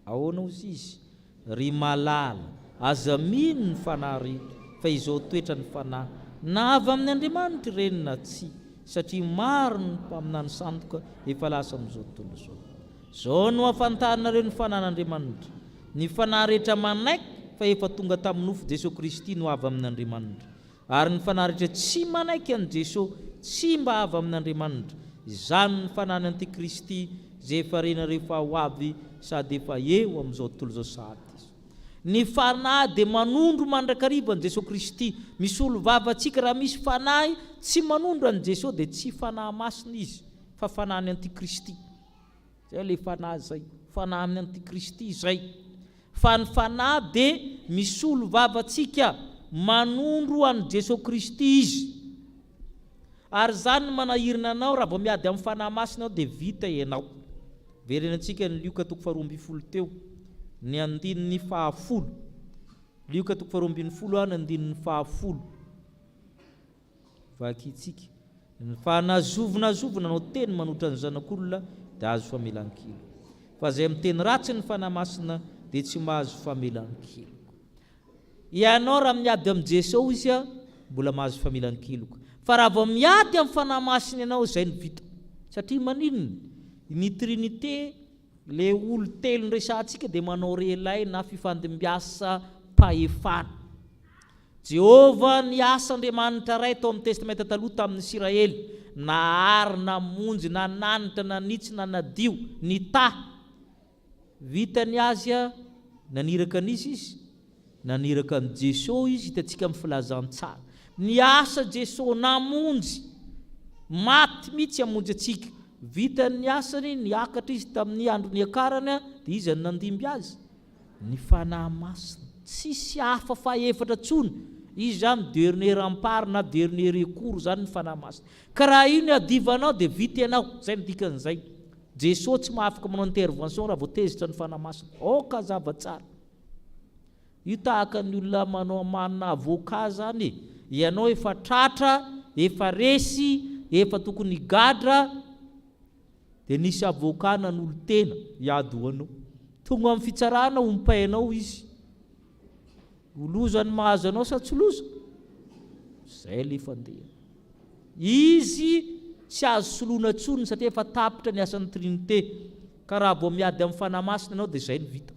Ahoana ozy izy? Ry malala aza mino ny fanahy fa izao toetra ny fanahy na avy amin'ny Andriamanitra ireny na tsy, satria maro ny mpaminany sandoka efa lasa amin'izao tontolo izao. Zao no ahafantaranareo ny fanan'Andriamanitra. Ny fanahy rehetra manaiky fa efa tonga tamin'ny nofo Jesosy Kristy no avy amin'ny Andriamanitra. Ary ny fanahy rehetra tsy manaiky an Jesosy tsy mba avy amin'ny Andriamanitra. Izany ny fanahy antikristy zay efa renareo fa ho avy sady efa eo amin'izao tontolo izao sahady. Ny fanahy dia manondro mandrakariva an Jesosy Kristy. Misolo vavantsika raha misy fanahy tsy manondro an Jesosy dia tsy fanahy masina izy fa fanahy antikristy. Zay le fanahy zay, fanahy amin'ny antikristy zay. Fa ny fanahy dia misolo vavantsika manondro an Jesosy Kristy izy. Ary zany manahirina anao raha vao miady amin'ny fanahy masina dia vita ianao. Verenantsika ny Lioka toko 12 teo ny andininy 10. Lioka toko 12 ny andininy 10. Vakitsika fa nazovonazovona no teny manotra ny zanak'olona dia azo famelan-kelo. Fa zay miteny ratsy ny fanahy masina dia tsy mahazo famelan-kelo. Ianao raha miady amin'ny Jesosy izy mbola mahazo famelan-keloka. Fa raha vao miady amin'ny fanahy masina ianao zay ny vita. Satria maninona? Ny Trinité, le olo telo nresantsika dia manao relay na fifandimbiasa pahefana. Jehova ny asa Andriamanitra ray tao amin'ny testamenta taloha tamin'ny Israely, na ary na monjy na nanitra na nitsy na nadio ny ta. Vitany azy naniraka an'izy izy, naniraka an Jesosy izy hitantsika amin'ny filazantsara. Ny asa Jesosy namonjy maty mitsy amonjy atsika. Vitany asany niakatra izy tamin'ny andro niakarana dia izy nandimby azy. Ny fanahy masina tsisy hafa faefatra tsony. Izy zany dernier rempart na dernier recours zany ny fanahy masina. Ka raha io ny adivanao dia vita ianao. Zay ny dikan'izay. Jesosy tsy mahafaka manao intervention raha vao tezitra ny fanahy masina. Oka zava-tsara. Io tahaka ny olona manao manana avoka zany. Ianao efa tratra, efa resy, efa tokony gadra, dia nisy avoka nan'olo tena hiady ho anao. Tonga amin'ny fitsarana ompainao izy. Loza ny mahazo anao sa tsy loza? Zay le fandeha. Izy tsy azo soloina tsony satria efa tapitra ny asan'ny Trinité. Ka raha vao miady amin'ny fanahy masina anao dia zay ny vita.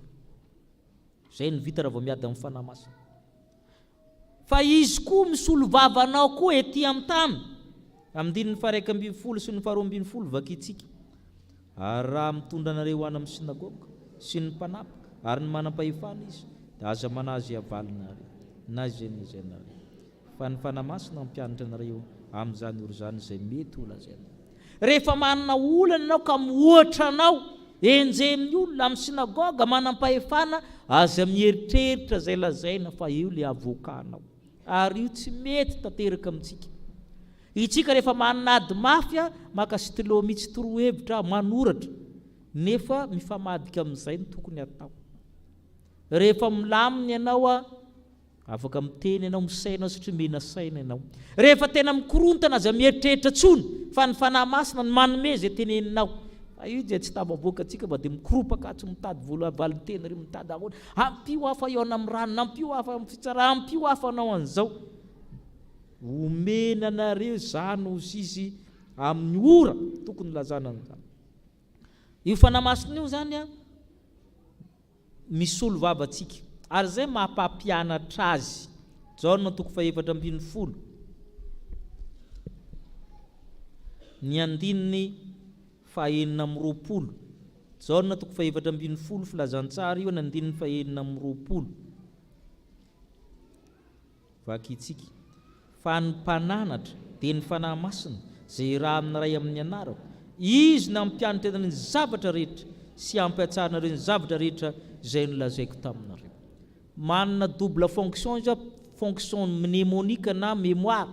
Zay ny vita raha vao miady amin'ny fanahy masina. Fa izy koa misolo vavanao koa ety amin'ny tany. Amin'ny 112 sy ny 12 vakitsika. Ary raha mitondra anareo any amin'ny sinagoga sy ny mpanapaka ary ny manam-pahefana izy dia aza manazy havalinareo na izay nareo. Fa ny fanahy masina mampianatra anareo amin'izany oro zany izay mety ho lazaina. Rehefa manana olana ianao ka mihoatra anao enjemin'ny olona amin'ny sinagoga manam-pahefana, aza mieritreritra zay lazaina fa io le avokanao. Ary io tsy mety tanteraka amintsika. Itsika rehefa manady mafia maka stylo mitsy torohevitra manoratra nefa mifamadika amin'izay ny tokony atao. Rehefa milamina ianao afaka miteny ianao misaina satria mena saina ianao. Rehefa tena mikorontana aza mieritreritra tsony fa ny fanahy masina ny manome zay teneninao. Io dia tsy tavavoaka atsika fa dia mikoropaka tsy mitady vola valitena ry mitady ahoana. Ampio hafa eo amin'ny ranona, ampio hafa amin'ny fitsara, ampio hafa anao an'izao. Omena anareo zany ozy izy amin'ny ora tokony lazana an'izany. io fanamasina io zany a misy olo vavantsika ary zay mampampianatra azy. Zao no toko 410 ny andininy 420. Zao no toko 410 filazantsara io ny andininy 420. Vakitsika fa ny mpananatra dia ny fanahy masina zay raha amin'ny ray amin'ny anarako izy nampianatra ny zavatra rehetra sy ampiatsarana ireny zavatra rehetra zay nolazaiko taminareo. Manana double fonction izy, fonction mnémonique na mémoire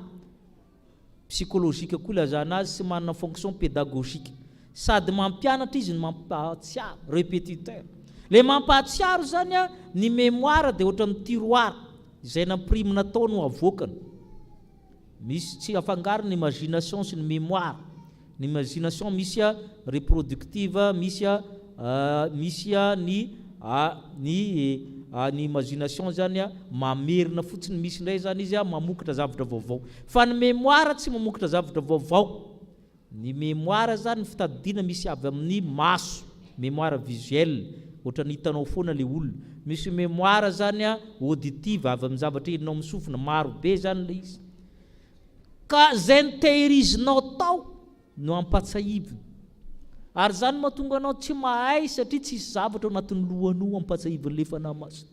psychologique koa ilazana azy, sy manana fonction pédagogique. Sady mampianatra izy ny mampahatsiaro, répétiteur. Le mampahatsiaro zany a ny mémoire dia ohatra amin'ny tiroir izay namprime natao no avoakany. Misy tsy afangaro ny imagination sy ny mémoire. Ny imagination misy a reproductive, misy a ny imagination zany a mamerina fotsiny, misy ndray zany izy a mamokatra zavatra vaovao. Fa ny mémoire tsy mamokatra zavatra vaovao. Ny mémoire zany fitadidiana misy avy amin'ny maso, mémoire visuelle, ohatra ny hitanao foana le olona. Misy mémoire zany a auditive avy amin'ny zavatra henonao amin'ny sofina, maro be zany le izy. Ka zay ny tehirizinao tao no ampatsahivina. Ary zany mahatonga anao tsy mahay satria tsisy zavatra ao anatin'ny lohanao ampatsahivina fanahy masina.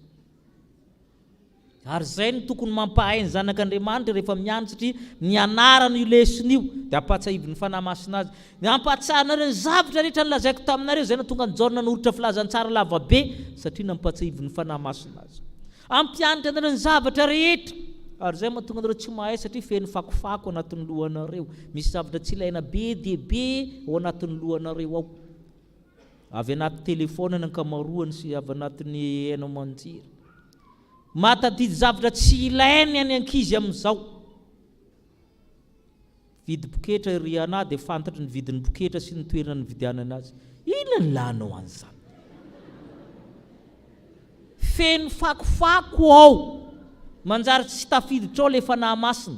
Ary zay no tokony mampahay ny zanak'Andriamanitra rehefa mianatra satria ny anarana io lesona io dia ampatsahivina fanahy masina azy. Ny ampatsahana ny zavatra rehetra nilazaiko taminareo, zay natonga ny Jaona noritra filazantsara lava be satria nampatsahivina fanahy masina azy. Ampianatra anareo ny zavatra rehetra. Ary zay mahatonga anareo tsy mahay satria feno fakofako ao anatin'ny lohanareo. Misy zavatra tsy ilaina be dia be ao anatin'ny lohanareo ao. Avy anaty telefona ny ankamaroany sy avy anatin'ny hainao manjiry. Matadidy zavatra tsy ilainy any ankizy amin'izao. Vidy poketra riana dia fantatra ny vidin'ny poketra sy ny toerana ny vidianana azy. Ina ny lanao an'izany? Feno fakofako ao. Manjary tsy tafiditra ao le fanahy masina.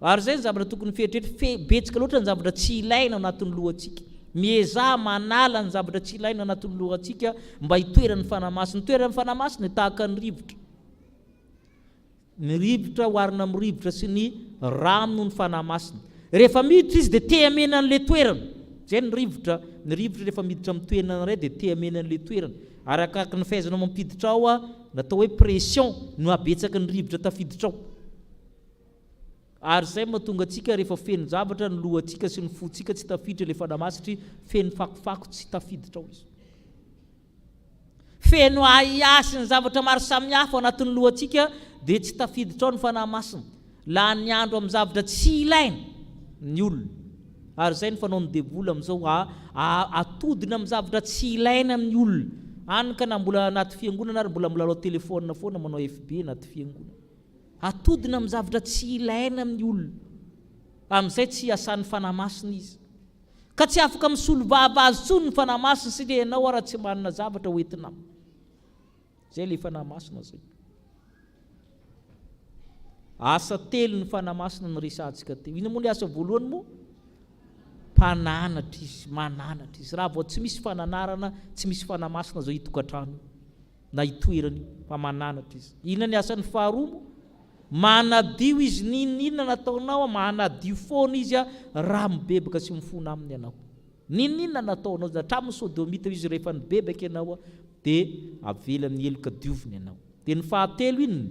Ary zay ny zavatra tokony feritreritra, betsaka loatra ny zavatra tsy ilaina ao anatin'ny lohantsika. Mieza manala ny zavatra tsy ilaina ao anatin'ny lohantsika mba hitoerany fanahy masina. Toerany fanahy masina tahaka ny rivotra. Ny rivotra hoarina amin'ny rivotra sy ny rano ny fanahy masina. Rehefa miditra izy dia te-amena an'le toerana. Zay ny rivotra rehefa miditra amin'ny toerana iray dia te-amena an'le toerana. Arakaraka ny fahaizanao mampiditra ao a, natao hoe pression no abetsaky ny rivotra tafiditra ao. Ary zay mahatonga antsika rehefa feno zavatra ny lohantsika sy ny fontsika tsy tafiditra le fanahy masina satria feno fakofako tsy tafiditra ao izy. Feno ahiasy ny zavatra maro samihafa ao anatin'ny lohantsika dia tsy tafiditra ao ny fanahy masina. La ny andro amin'ny zavatra tsy ilaina ny olona. Ary zay ny fanao ny devoly amin'izao atodina amin'ny zavatra tsy ilaina amin'ny olona. Anka na mbola anaty fiangonana ary mbola milalao telefônina foana manao FB anaty fiangonana. Atodina amin'ny zavatra tsy ilaina amin'ny olona. Amin'izay tsy asan'ny fanahy masina izy. Ka tsy afaka misolovava azy tsony ny fanahy masina satria ianao ara tsy manana zavatra hoentina. Zay le fanahy masina zay. Asa telo ny fanahy masina no resantsika teo. Ina moa ny asa voalohany moa? Mpananatra izy, mananatra izy. Raha vao tsy misy fananarana, tsy misy fanahy masina zao hitokantrano na hitoerany fa mananatra izy. Ina ny asany faharoa moa? Manadio izy ninina nataonao, manadio foana izy raha mibebaka sy mifona aminy ianao. Ninina nataonao, hatramin'ny sodomita izy rehefa nibebaka ianao dia avela ny heloka dioviny ianao. Dia ny fahatelo iny,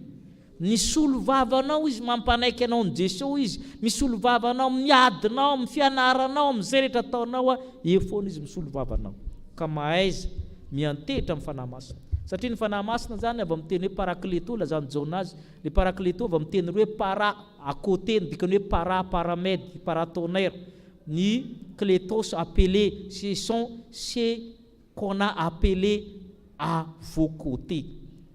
nisolo vavanao izy mampanaiky anao ny Jesosy izy, misolo vavanao miadinao, amin'ny fianaranao, amin'izay rehetra ataonao, eo foana izy misolo vavanao. Ka mahaiza miantehitra amin'ny fanahy masina. Satria ny fanahy masina zany avy amin'ny teny hoe parakleto lazany Jaona azy. Le parakleto avy amin'ny teny hoe para à côté, dikany hoe paramède, paratonnerre. Ny kletos appelé, ce sont ceux qu'on a appelé à vos côtés.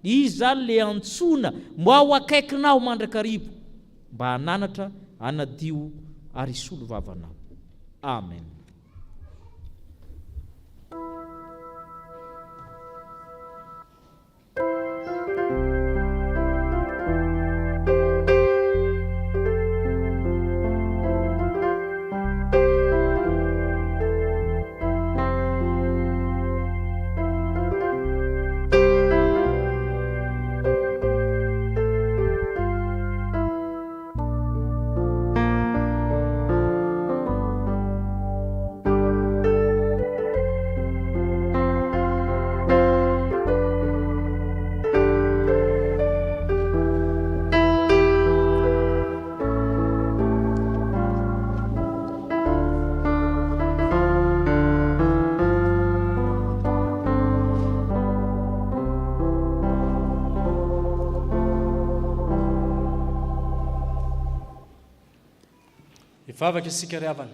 Izy zany le antsona mba ho akaikinao mandrakarivo mba hananatra, hanadio ary hisolo vavanao. Amen. Ivavaka isika ry havana.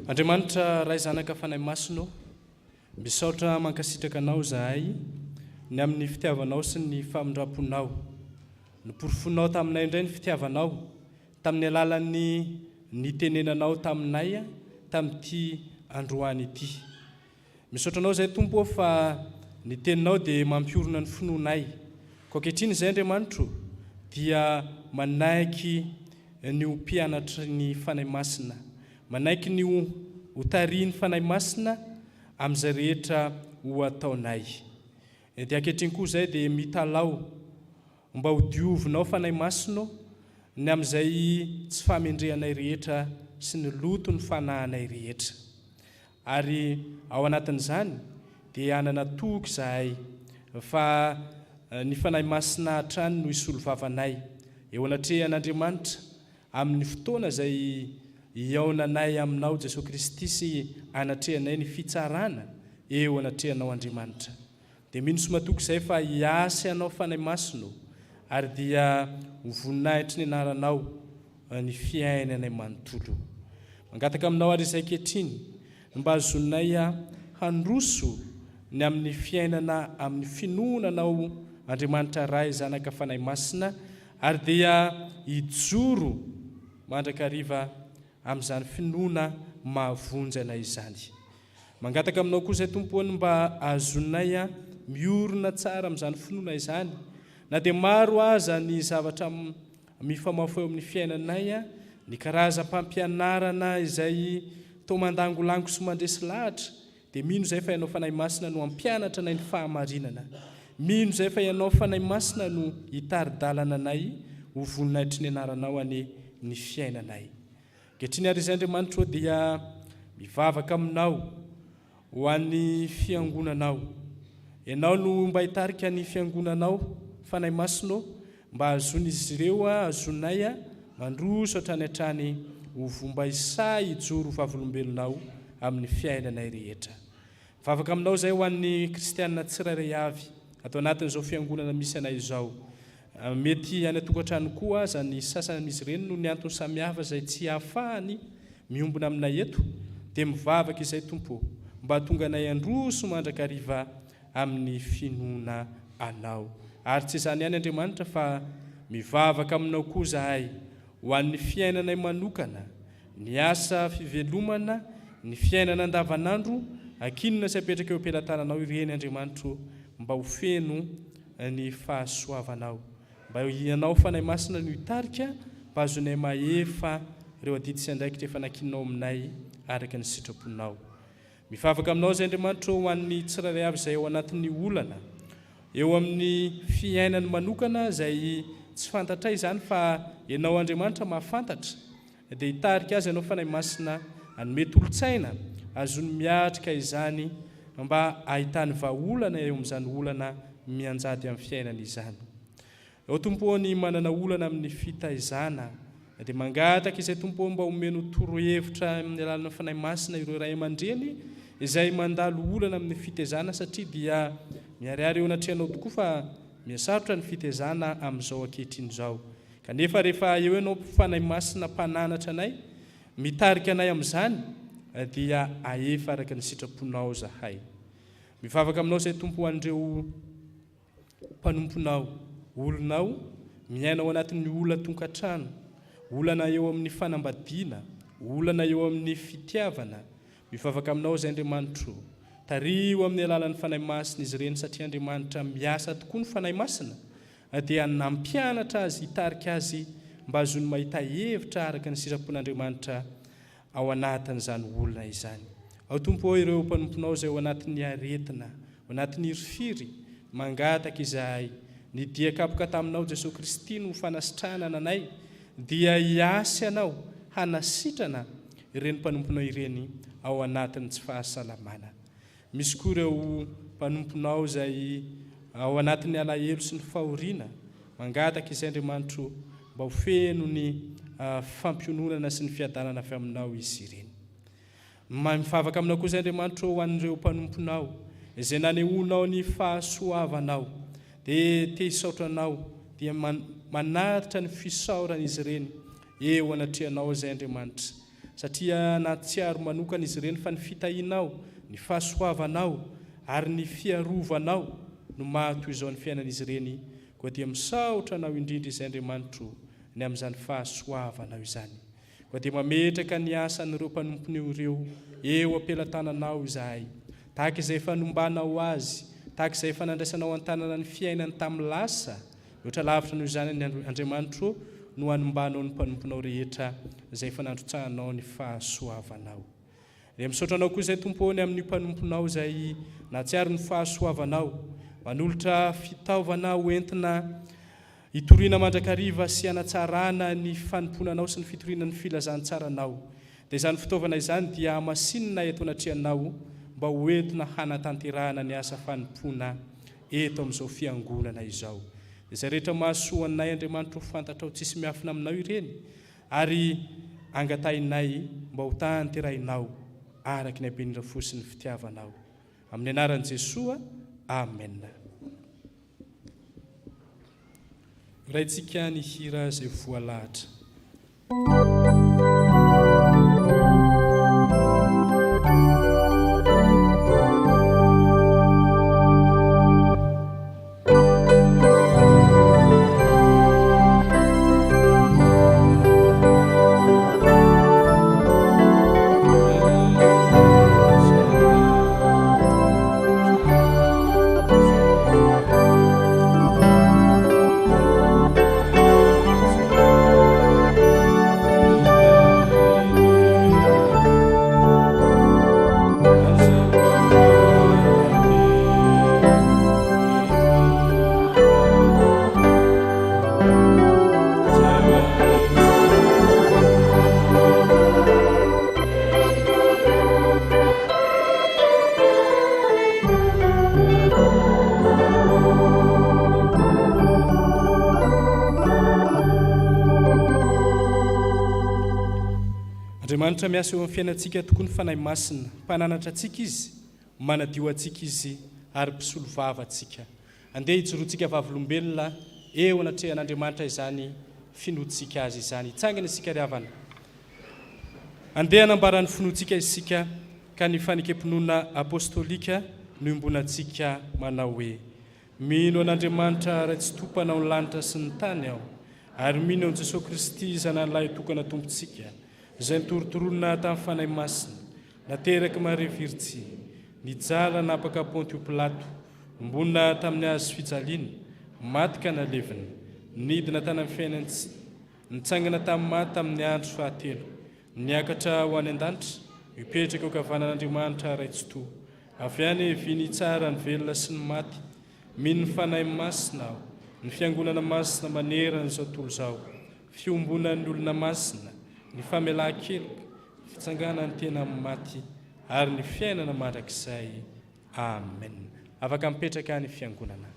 Andriamanitra ray zanaka fanahy masino, misaotra mankasitraka anao zahay ny amin'ny fitiavanao sy ny famindraponao. Niporofonao taminay indray ny fitiavanao tamin'ny alalan'ny nitenenanao taminay tamin'ity androany ity. Misaotra anao zay Tompo fa ny teninao dia mampiorona ny finoanay. Ankehitriny izay Andriamanitro dia manaiky ny mpianatra ny fanahy masina, manaiky ny ho tariany fanahy masina amin'izay rehetra ho ataonay. Dia ankehitriny koa izay dia mitalao mba ho diovinao fanahy masino ny amin'izay tsy famendrehanay rehetra sy ny loto ny fanahinay rehetra. Ary ao anatin'izany dia anana toky zahay fa ny fanahy masina hatrany no isolo vavanay eo anatrehan'Andriamanitra amin'ny fotoana izay iaonanay aminao Jesosy Kristy sy anatrehanay ny fitsarana eo anatrehanao Andriamanitra. Dia mino somatoky izay fa hiasa ianao fanahy masino ary dia voninahitry ny anaranao ny fiainanay manontolo. Mangataka aminao ary izay ankehitriny mba azonay handroso ny amin'ny fiainana amin'ny finoananao Andriamanitra ray zanaka fanahy masina ary dia hijoro mandrakariva amin'izany finoana mahavonjana izany. Mangataka aminao koa izay Tompony mba azonay miorina tsara amin'izany finoana izany. Na dia maro aza ny zavatra mifamafao amin'ny fiainanay, ny karazam-pampianarana izay tao mandangolango sy mandresy lahatra, dia mino izay fa ianao fanahy masina no ampianatra anay ny fahamarinana. Mino izay fa ianao fanahy masina no hitari-dalana anay ho voninahitry ny anaranao any ny fiainanay. Ankehitriny ary izay Andriamanitra dia mivavaka aminao ho an'ny fiangonanao. Ianao no mba hitarika ny fiangonanao fanahy masino mba azon'izy ireo azonay mandroso hatrany ho vomba isay hijoro vavolombelonao amin'ny fiainanay rehetra. Vavaka aminao izay ho an'ny kristianina tsirairay avy atao anatin'izao fiangonana misy anay izao. Mety any atokantrano koa aza ny sasany amin'izy ireny no ny antony samihafa izay tsy ahafahany miombona aminay eto, dia mivavaka izay Tompo mba tonga anay androso mandrakariva amin'ny finoana anao. Ary tsy izany ihany Andriamanitra fa mivavaka aminao koa zahay ho an'ny fiainanay manokana, ny asa fivelomana, ny fiainana andavanandro, akinona sy apetraka eo am-pelantananao ireny Andriamanitro mba ho feno ny fahasoavanao. Mba ianao fanahy masina no hitarika mba azonay maefa ireo adidy sy andraikitra efa nakinao aminay araka ny sitraponao. Mivavaka aminao izay Andriamanitra ho an'ny tsirairay avy izay ao anatin'ny olana, eo amin'ny fiainany manokana izay tsy fantatra izany fa ianao Andriamanitra mahafantatra, dia hitarika azy ianao fanahy masina hanome tolotsaina azony miatrika izany mba ahitany vahaolana eo amin'izany olana mianjady amin'ny fiainana izany. Ao Tompony manana olana amin'ny fitaizana, dia mangataka izay Tompo mba homeno torohevitra amin'ny alalana fanahy masina ireo ray aman-dreny izay mandalo olana amin'ny fitaizana, satria dia miariary eo anatrehanao tokoa fa miasarotra ny fitaizana amin'izao ankehitriny izao. Kanefa rehefa eo ianao fanahy masina mpananatra anay, mitarika anay amin'izany, dia aefa araka ny sitraponao zahay. Mivavaka aminao izay Tompo an'ireo mpanomponao, olonao miainao anatin'ny olana tonkatrano, olana eo amin'ny fanambadiana, olana eo amin'ny fitiavana. Mivavaka aminao izay Andriamanitro, tario amin'ny alalan'ny fanahy masina izy ireny, satria Andriamanitra miasa tokoa ny fanahy masina, dia nampianatra azy, hitarika azy mba azony mahita hevitra araka ny sitrapon'Andriamanitra ao anatin'izany olona izany. Ao Tompo ao ireo mpanomponao izay ao anatin'ny aretina, ao anatin'ny irifiry, mangataka izahay ny diakapoka taminao Jesosy Kristy no fanasitranana anay, dia hiasa ianao hanasitrana ireny mpanomponao ireny ao anatin'ny tsy fahasalamana. Misy koa ireo mpanomponao izay ao anatin'ny alahelo sy ny fahoriana, mangataka izay Andriamanitro mba ho feno ny fampiononana sy ny fiadanana avy aminao izy ireny. Mivavaka aminao koa izay Andriamanitro ho an'ireo mpanomponao izay nanehoanao ny fahasoavanao, dia te hisaotranao dia manaritra ny fisaoran'izy ireny eo anatrehanao zay Andriamanitra, satria natsiaro manokana izy ireny fa ny fitahinao, ny fahasoavanao ary ny fiarovanao no mahatoy izao ny fiainan'izy ireny, koa dia misaotra anao indrindra izay Andriamanitra ny amin'izany fahasoavanao izany, koa dia mametraka ny asan'ireo mpanompony ireo eo ampelantananao izahay, tahaka izay fanombanao azy, tahaka izay fanandraisanao an-tanana ny fiainany tamin'ny lasa, ohatra lavitra noho izany ny Andriamanitra no hanombanao ny mpanomponao rehetra izay fanandrotsahanao ny fahasoavanao. Dia misaotra anao koa izay tompony amin'ny mpanomponao izay natsiaro ny fahasoavanao, manolotra fitaovana hoentina hitoriana mandrakariva sy hanatsarana ny fanomponanao sy ny fitoriana ny filazantsaranao. Dia izany fitaovana izany dia Masina eto anatrehanao mba hoentina hanatanterahana ny asa fanompona eto amin'izao fiangonana izao. Izay rehetra mahasoa anay Andriamanitra ho fantatrao tsisy miafina aminao ireny, ary angatainay mba ho tanterahinao araky ny haben'ireo fosiny fitiavanao. Amin'ny anaran'i Jesosy, amen. Raintsika ny hira izay voalahatra. Andriamanitra miasa eo amin'ny fiainantsika tokoa ny fanahy masina, mpananatra antsika izy, manadio antsika izy ary mpisolo vava antsika. Andeha hijoroantsika vavolombelona eo anatrehan'Andriamanitra izany finoantsika azy izany. Hitsangana isika ry havana. Andeha hanambarany finoantsika isika ka ny fanikam-pinoana apostolika no imbonantsika manao hoe: mino an'Andriamanitra ray tsy tompanao ny lanitra sy ny tany aho, ary mino an Jesosy Kristy zananylahy tokana tompontsika, izay nitorotoronina tamin'ny fanahy masina, nateraky Maria Virtsy, nijaly napaka Pontio Pilato, mbonina tamin'ny hazo fijaliana, maty ka nalevina, nidina tany amin'ny fiainantsy, nitsangana tamin'ny maty tamin'ny andro fahatelo, niakatra ho any an-danitra, mipetraka eo kavanan'Andriamanitra ray tsy toa, avy any viny tsara ny velona sy ny maty, mino ny fanahy masina aho, ny fiangonana masina manerana izao tontolo izao, fiombonan'ny olona masina, ny famelan-keloka, fitsangana ny tena amin'ny maty, ary ny fiainana mandrakizay. Amen. Afaka mipetraka ny fiangonana.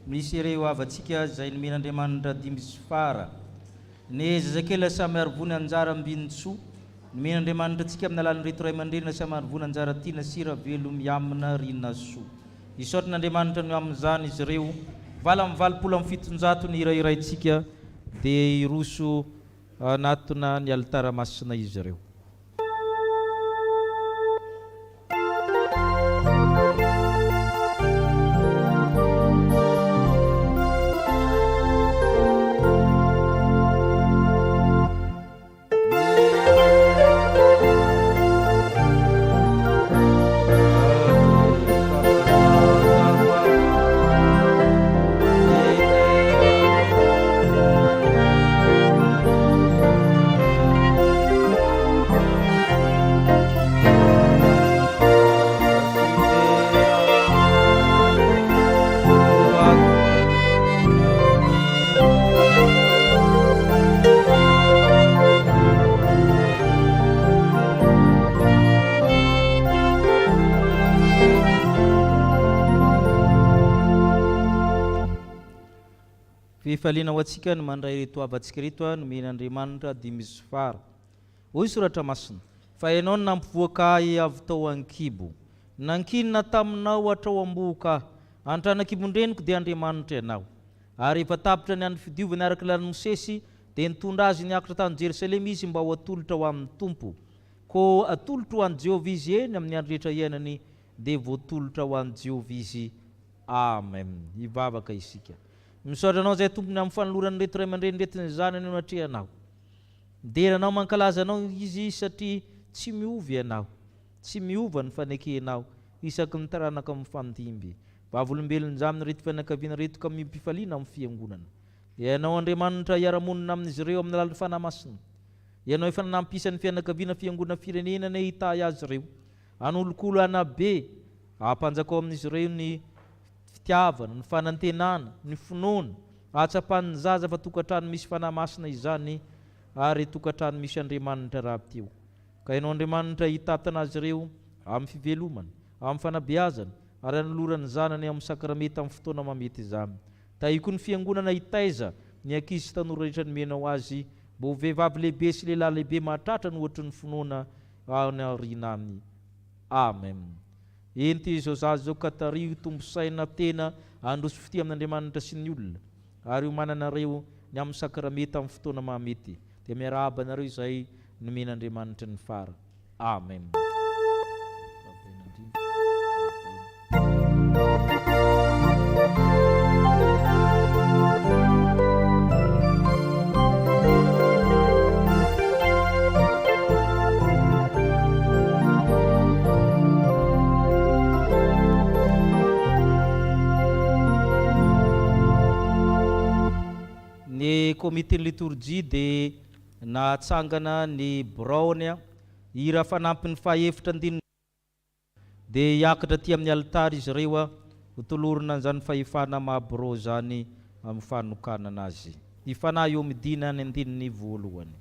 Misy ireo avantsika izay nomen'Andriamanitra 5 sy fara, ny zazakely samy arivony anjara ambinitsoa, nomen'Andriamanitra antsika amin'ny alalan'ny reto ray aman-dreny samy arivony anjara tiana sira velo miamina rina soa. Isaotran'Andriamanitra no amin'izany izy ireo, vala amin'ny 770 ny irairaintsika, dia iroso anatona ny alitara masina izy ireo. Fifaliana ho antsika no mandray reto avantsika reto nomen'Andriamanitra 5 sy fara. Hoy soratra masina: fa ianao nampivoaka ahy avy tao an-kibo, nankinina taminao hatrao am-boka, Antranak'ibondreniko dia Andriamanitra ianao. Ary efa tapitra ny andro fidiovana araka ny lalan'i Mosesy dia nitondra azy niakatra tany Jerusalema izy mba ho atolotra ho amin'ny Tompo. Ko atolotra ho an'i Jehovah izy eny amin'ny andro rehetra iainany dia voatolotra ho an'i Jehovah izy. Amen. Hivavaka isika. Misaotra anao izay tompony amin'ny fanolorany reto ray aman-dreny retiny zanany anatrehanao. Deranao mankalaza anao izy satria tsy miovy ianao. Tsy miova ny fanekenao isaky ny taranaka amin'ny fandimby. Vavolombelon'ny zaminy reto fianakaviana reto ka mipifaliana amin'ny fiangonana. Ianao Andriamanitra hiara-monina amin'izy ireo amin'ny alalan'ny fanahy masina. Ianao efa nanampisany fianakaviana fiangonana firenena hitahy azy ireo. Anolokolo anabe, ampanjakao amin'izy ireo ny fitiavana, ny fanantenana, ny finoana, atsapan'ny zaza fa tokantrano misy fanahy masina izany ary tokantrano misy Andriamanitra rahateo. Ka ianao Andriamanitra hitatana azy ireo amin'ny fivelomana, amin'ny fanabeazana ary anoloran'ny zanany amin'ny sakrameta amin'ny fotoana mamety izany. Tahiko ny fiangonana hitaiza ny ankizy tanora rehetra nomenao azy, mbo vehivavy lehibe sy lehilahy lehibe mahatratra ny ohatry ny finoana any aorianany. Amen. Enti izao zaza izao katariho tombo saina tena androso fity amin'Andriamanitra sy ny olona ary homananareo ny amin'ny sakrameta amin'ny fotoana mamety. Dia miarahaba anareo izay nomen'Andriamanitra ny fara. Amen. Ny komitény liturgie dia nahatsangana ny braonya hira fanampin'ny fahefitra andininy dia hiakatra aty amin'ny alitary izy ireo hotolorina an'izany fahefana mahabrao zany amin'ny fanokanana azy. Ny fanahy eo midina ny andininy voalohany.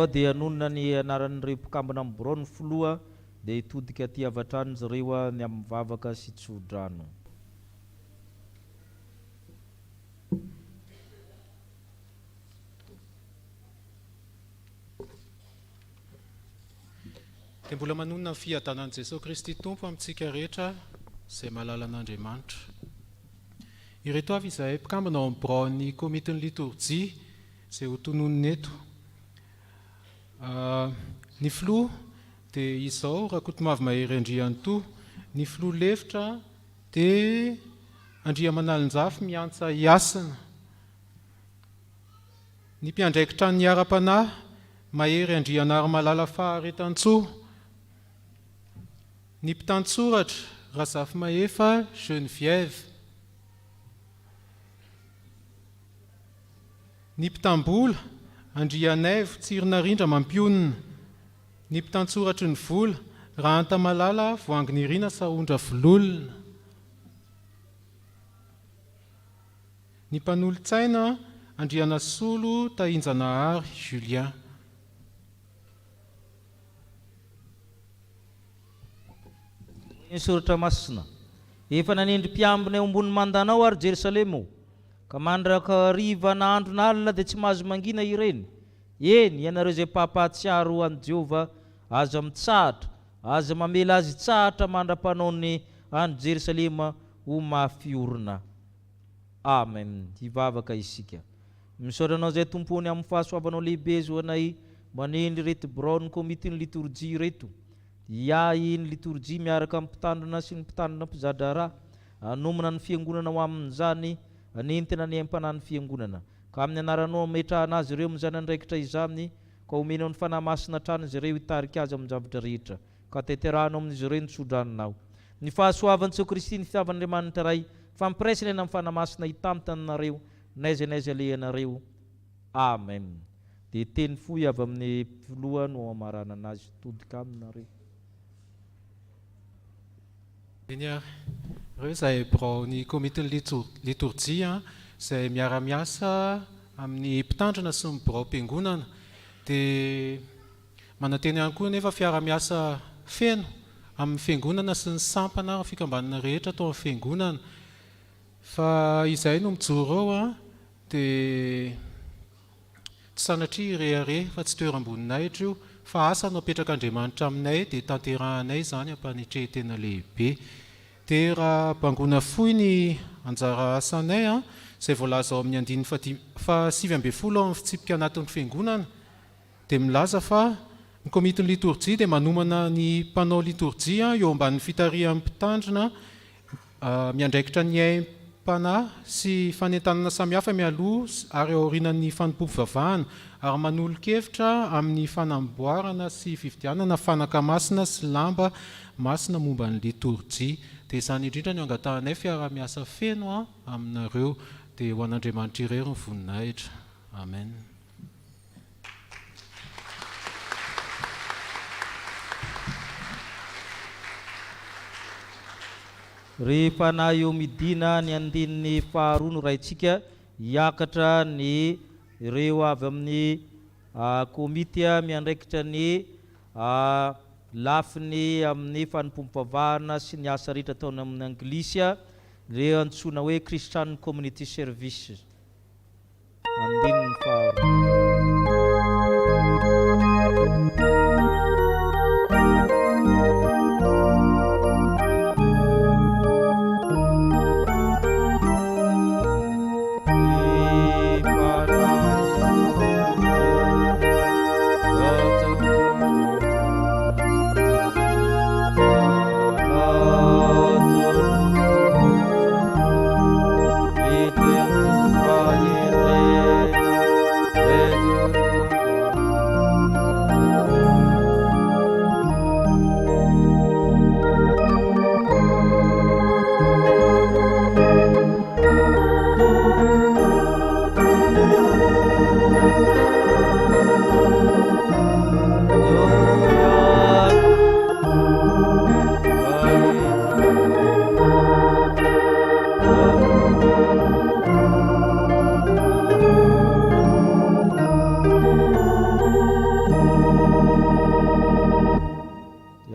Dia anonona ny anaran'ireo mpikambana amin'ny borao ny foloa dia hitodika aty avatrano izy ireo ny amin'ny vavaka sy tsodrano. Dia mbola manonona ny fiadanan'i Jesosy Kristy Tompo amintsika rehetra izay mahalala an'Andriamanitra. Ireto avy izay mpikambana ao amin'ny boraon'ny komitény liturgie izay ho tononona eto. Ny filoha dia izao Rakotomavy Mahery Andriantoa, ny filoha lefitra dia Andriamanitra miantsa hiasana, ny mpiandraikitra ny ara-panahy Mahery Andrianary Malala Faharetan-tsoa, ny mpitantsoratra Razafy Mahefa Geneviève, ny mpitambola Andrianaivo Tsironarindra Mampionina, ny mpitantsoratry ny vola Rahanta Malala Voanginirina Saondra Vololona, ny mpanolotsaina Andrianasolo Tahinjanahary Julien. Ny soratra Masina. Efa nanendry mpiambina eo ambony mandanao ary Jerusalema ka mandraka riva na andro na alina dia tsy mahazo mangina ireny. Eny ianareo izay mpampahatsiaro an'i Jehovah, aza mitsahatra, aza mamela azy tsahatra mandra-panaony any Jerusalema ho mafiorina. Amen. Hivavaka isika. Misaotra anao izay tompony amin'ny fahasoavanao lehibe zo anay, manendry reto braon comité ny liturgie reto iay ny liturgie miaraka amin'ny mpitandrina sy ny mpitandrina mpizadrara anomana ny fiangonana ho amin'izany anentina ny ampanany fiangonana ka amin'ny anaranao ametrahana azy ireo amin'izany andraikitra izany ka omenao ny fanahy masina trano izy ireo hitarika azy amin'ny zavatra rehetra ka teterahanao amin'izy ireo ny tsodranonao ny fahasoavan'i Jesu Kristy ny fitiavan'Andriamanitra ray fampiraisana eny amin'ny fanahy masina hitamtananareo naiza naiza alehanareo amen dia teny fohy avy amin'ny filoha no amarana anazy todika aminareo Reo izay birao ny komitin'ny liturgia izay miara-miasa amin'ny mpitandrina sy ny birao mpiangonana dia mananteny ihany koa nefa fiara-miasa feno amin'ny fiangonana sy ny sampana fikambanana rehetra atao amin'ny fiangonana fa izay no mijoro eo dia tsy sanatria rehare fa tsy toeram-boninay io fa asa no apetraka Andriamanitra aminay dia tanterahanay izany ampanitrehitena lehibe dia raha bangona fohy ny anjara asanay izay voalaza ao amin'ny 7:70 ao amin'ny fitsipika anatin'ny fiangonana dia milaza fa ny komitin'ny liturgie dia manomana ny mpanao liturgia eo ambanin'ny fitarihan'ny mpitandrina miandraikitra ny aim-panahy sy fanentanana samihafa mialoha ary aorianan'ny fanompoam-pivavahana ary manolo-kevitra amin'ny fanamboarana sy fifidianana fanaka masina sy lamba masina momba ny liturgia dia izany indrindra ny angatahanay fiara-miasa feno aminareo dia ho an'Andriamanitra irery ny voninahitra amen. Rehefa na eo midina ny andininy faharoa no raintsika hiakatra ny ireo avy amin'ny komity miandraikitra ny lafiny amin'ny fanompoam-pivavahana sy ny asa rehetra ataony amin'ny anglisy ireo antsoina hoe Christian Community Services andininy faharoa.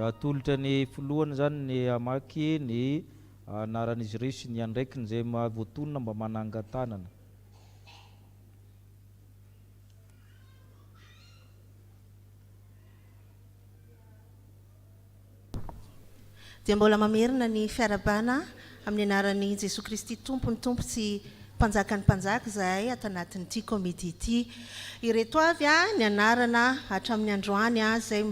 Atolotra ny filohany zany ny amaky ny anaran'izy ireo sy ny andraikiny izay voatonona mba manangan-tanana. Dia mbola mamerina ny fiarabana amin'ny anaran'i Jesu Kristy tompony tompo sy mpanjakany mpanjaka izahay ato anatin'ity komity ity. Ireto avy ny anarana hatramin'ny androany izay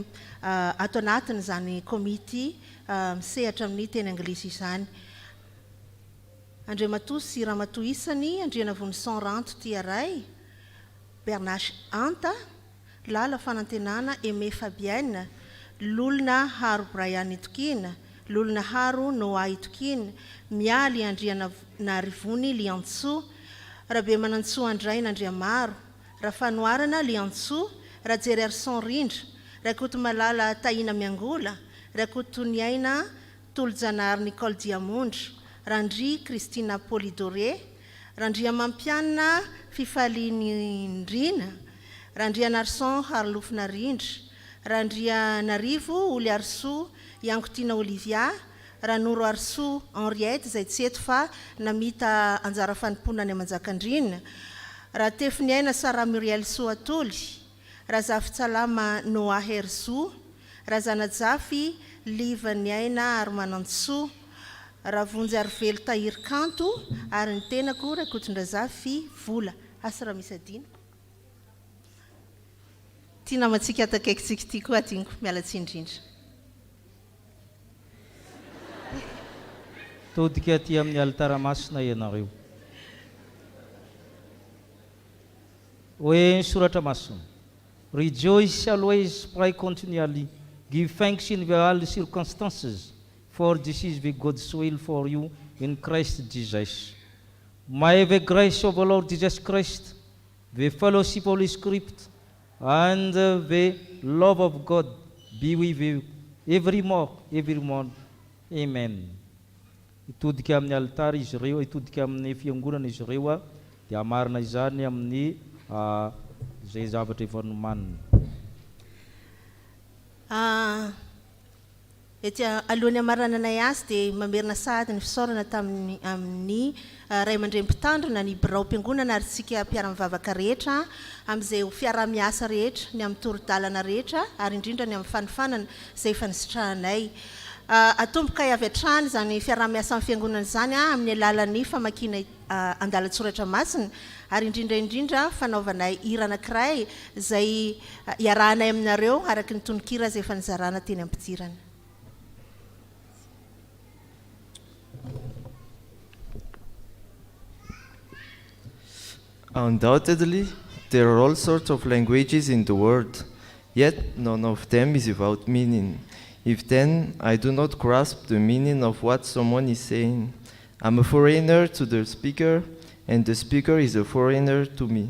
ato anatiny izany komity misehatra amin'ny teny anglisy izany. Andriamatoa sy ramatoa isany Andrianavony 𝗠𝗔𝗔𝗛𝗛 Bernache Anta, Lala fanantenana Aimé Fabienne, Lolona Haro Brian Itokina, Lolona Haro Noa Itokina, Mialy Andrianarivony Liantsoa, Rabe Manantsoa Andraina Andriamaro, Rafanoarana Liantsoa, Rajery Arson-Rindra, Rakoto Malala Taina Miangola, Rakoto Niaina 𝗔𝗟𝗔𝗛𝗛𝗏 Randry Christina Polidoré, Randria Mampianina Fifaliny Ndrina, Randria Narson Harlofina Rindra, Randria Narivo Oly Arsoa Iankotina Olivia, Ranoro Arsoa Henriette izay tsy eto fa namita anjara fanompoana any Manjakandrina, Ratefiniaina Sara Muriel Soatoly, Razafitsalama Lohahevitra, Razanajafy Liva Niaina Armanantsoa, Ravonjy Arvelo Tahiry Kanto ary ny tenako Rakotondrazafy Vola. Asa raha misy adina. Tia namantsika takaikintsika ity koa adiniko mialatsy indrindra. Todika aty amin'ny alitara masina ianareo. Hoe soratra masina. Rejoice always, pray continually. Give thanks in all circumstances, for this is the God's will for you in Christ Jesus. May the grace of our Lord Jesus Christ, the fellowship of Holy Spirit, and the love of God be with you evermore. Amen. Itodika amin'ny altara izy ireo, itodika amin'ny fiangonana izy ireo, dia marina izany amin'ny zay zavatra efa nomanina. Ety alohan'ny amarananay azy dia mamerina sahady ny fisaorana tamin'ny amin'ny ray aman-dRen-mpitandrina ny birao-mpiangonana ary tsika mpiara-mivavaka rehetra amin'izay ho fiara-miasa rehetra, ny amin'ny toridalana rehetra ary indrindra ny amin'ny fanofanana izay efa nisitrahanay. Atomboka avy hatrany zany fiara-miasa amin'ny fiangonana izany amin'ny alalan'ny famakiana andalan-tsoratra masina ary indrindra fanaovanay hira anankiray izay iarahanay aminareo araky ny tononkira izay efa nizarana teny am-pidirana. Undoubtedly, there are all sorts of languages in the world, yet none of them is without meaning. If then I do not grasp the meaning of what someone is saying, I'm a foreigner to the speaker, and the speaker is a foreigner to me.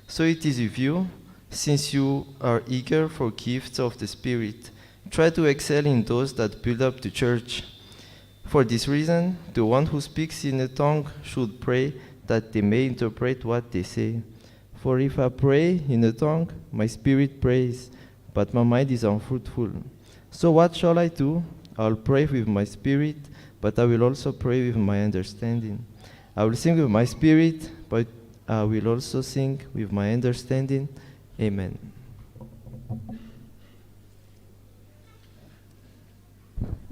So it is with you, since you are eager for gifts of the Spirit. Try to excel in those that build up the church. For this reason, the one who speaks in a tongue should pray that they may interpret what they say. For if I pray in a tongue, my spirit prays, but my mind is unfruitful. So what shall I do? I'll pray with my spirit, but I will also pray with my understanding. I will sing with my spirit, but I will also sing with my understanding. Amen.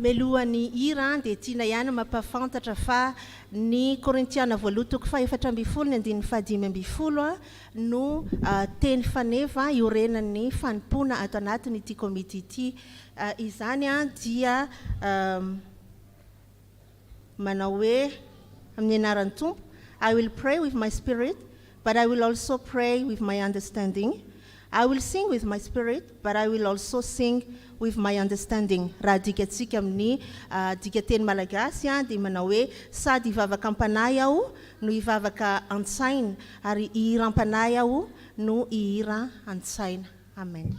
Melohan'ny hira dia tiana ihany mampafantatra fa ny Korintiana voaloha toko faha-efatra amby folo ny andininy fahadimy amby folo no teny faneva iorenan'ny fanompona ato anatin'ity komity ity. Izany dia manao hoe amin'ny anaran'ny Tompo, I will pray with my spirit, but I will also pray with my understanding. I will sing with my spirit, but I will also sing with my understanding. Raha dikatsika amin'ny dikateny malagasy dia manao hoe sady hivavaka am-panahy aho no hivavaka an-tsaina ary hihira am-panahy aho no hihira an-tsaina. Amen.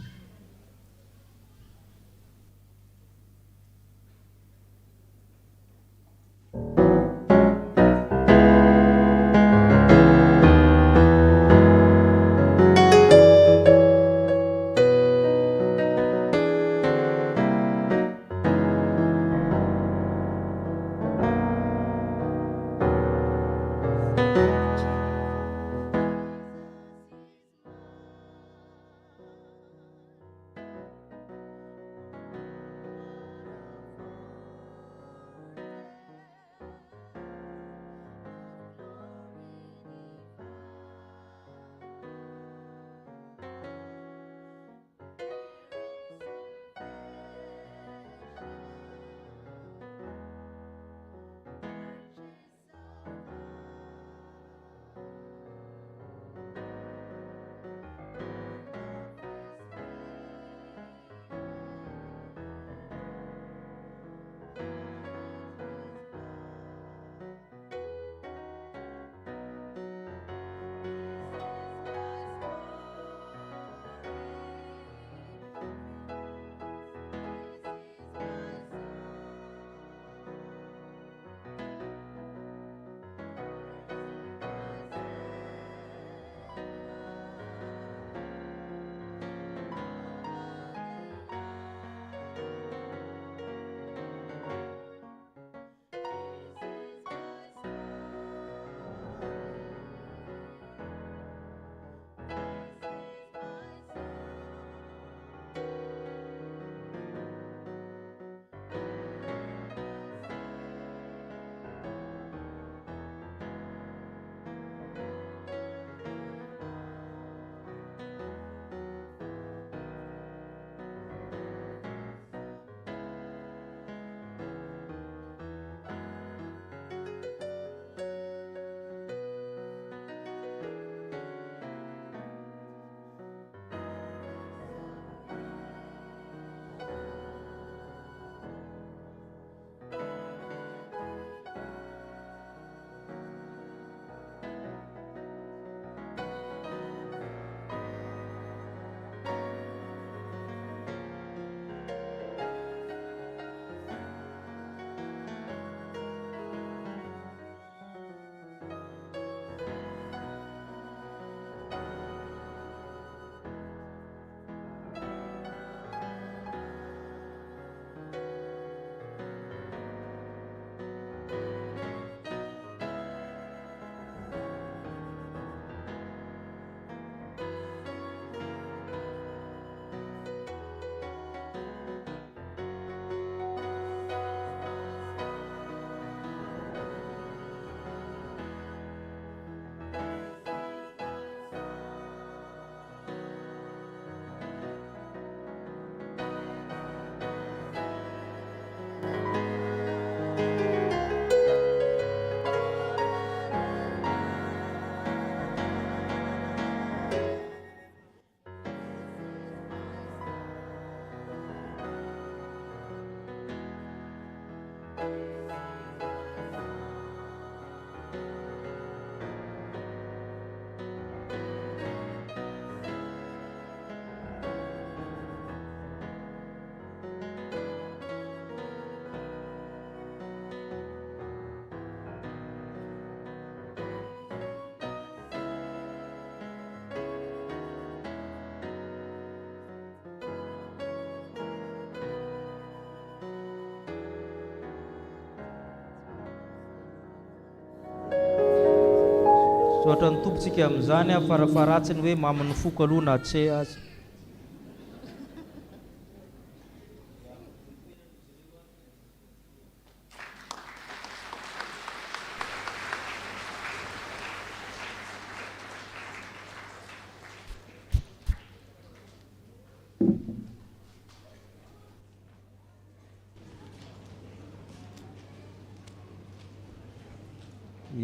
Soatran'ny tompontsika amin'izany farafaratsiny hoe mamany foko aloha na tsy azy.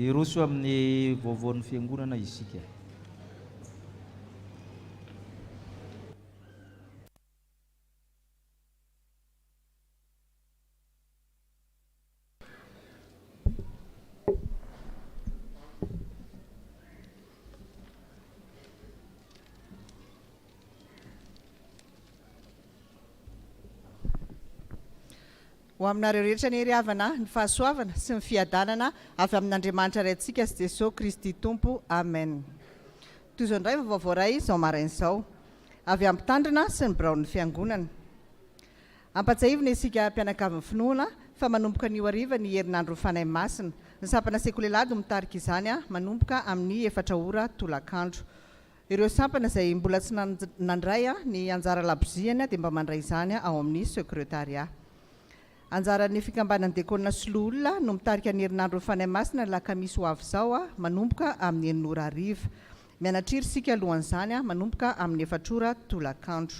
Iroso amin'ny vaovaon'ny fiangonana isika. Ho aminareo rehetra ny ry havana ny fahasoavana sy ny fiadanana avy amin'Andriamanitra ray antsika sy Jesosy Kristy Tompo. Amen. Toy izao indray vaovao ray izao marain'izao avy amin'ny mpitandrina sy ny biraon'ny fiangonana. Ampatsahivina isika mpianakavy finoana fa manomboka ny hariva ny herinandro Fanahy Masina. Ny sampana sekolelady mitarika izany manomboka amin'ny 4 ora tolakandro. Ireo sampana izay mbola tsy nandray ny anjara laboziany dia mba mandray izany ao amin'ny sekretariat. Anjaran'ny fikambanan'ny dekona sy loholona no mitarika ny herinandro Fanahy Masina lakamisy ho avy izao manomboka amin'ny 9 ora hariva. Mianatriry sika alohan'izany manomboka amin'ny 4 ora tolakandro.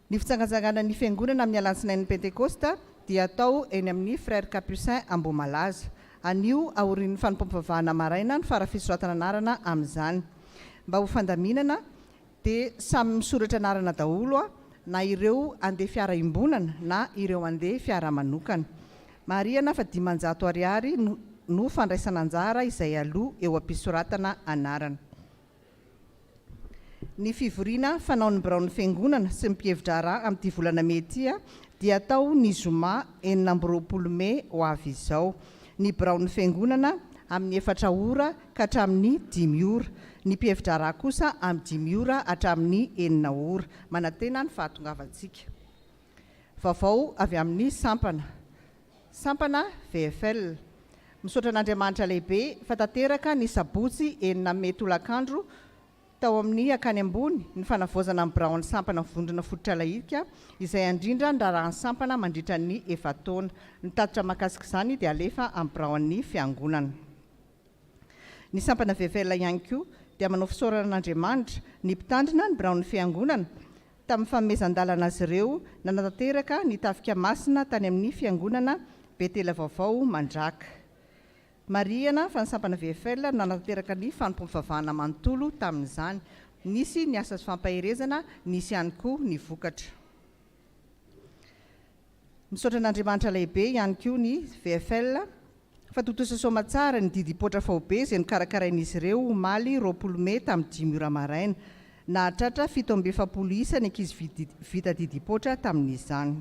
Ny fitsangatsanganan'ny fiangonana amin'ny alatsinain'ny Pentekosta dia atao eny amin'ny frère Capucin Ambomalaza. Anio aorian'ny fanompam-pivavahana maraina ny farafisoratana anarana amin'izany. Mba ho fandaminana dia samy misoratra anarana daholo na ireo andeha fiara imbonana na ireo andeha fiara manokana. Marihana fa 500 ariary no fandraisana anjara izay aloha eo ampisoratana anarana. Ny fivoriana fanaon'ny biraon'ny fiangonana sy mipihevitra raha amin'ity volana mety dia atao ny zoma 20 Mey ho avy izao. Ny biraon'ny fiangonana amin'ny 4 ora ka hatramin'ny 5 ora. Ny mpihevitra raha kosa amin'ny 5 ora hatramin'ny 4 ora. Manantena ny fahatongavantsika. Vaovao avy amin'ny sampana. Sampana VFL. Misaotra an'Andriamanitra lehibe fa tanteraka ny sabotsy 9 Mey tolakandro tao amin'ny akany ambony ny fanavaozana amin'ny biraon'ny sampana vondrona fototra laika izay andrindra ny raharahany sampana mandritra ny 7 taona. Ny tatitra mahakasika izany dia alefa amin'ny biraon'ny fiangonana. Ny sampana VFL ihany koa dia manao fisaorana an'Andriamanitra ny mpitandrina ny biraon'ny fiangonana tamin'ny fanomezan-dalana azy ireo nanatanteraka ny tafika masina tany amin'ny fiangonana Betela vaovao Mandraka. Marihana fa ny sampana VFL nanatanteraka ny fanompam-pivavahana manontolo tamin'izany. Nisy ny asa sy fampaherezana, nisy ihany koa ny vokatra. Misaotra an'Andriamanitra lehibe ihany koa ny VFL fa totosa soma tsara ny didy potra faobe izay nokarakarain'izy ireo omaly 20 Mey tamin'ny 10 ora maraina. Nahatratra 770 isa ny ankizy vita didy potra tamin'izany.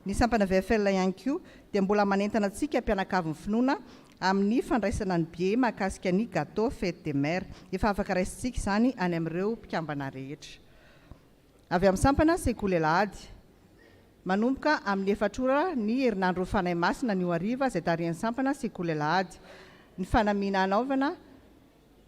Ny sampana VFL ihany koa dia mbola manentana antsika mpianakavy finoana amin'ny fandraisana ny bie mahakasika ny gâteau fête des mères. Efa afaka raisintsika izany any amin'ireo mpikambana rehetra. Avy amin'ny sampana sekolelady. Manomboka amin'ny 4 ora ny herinandro Fanahy Masina ny hariva izay tarihan'ny sampana sekolelady. Ny fanamiana anaovana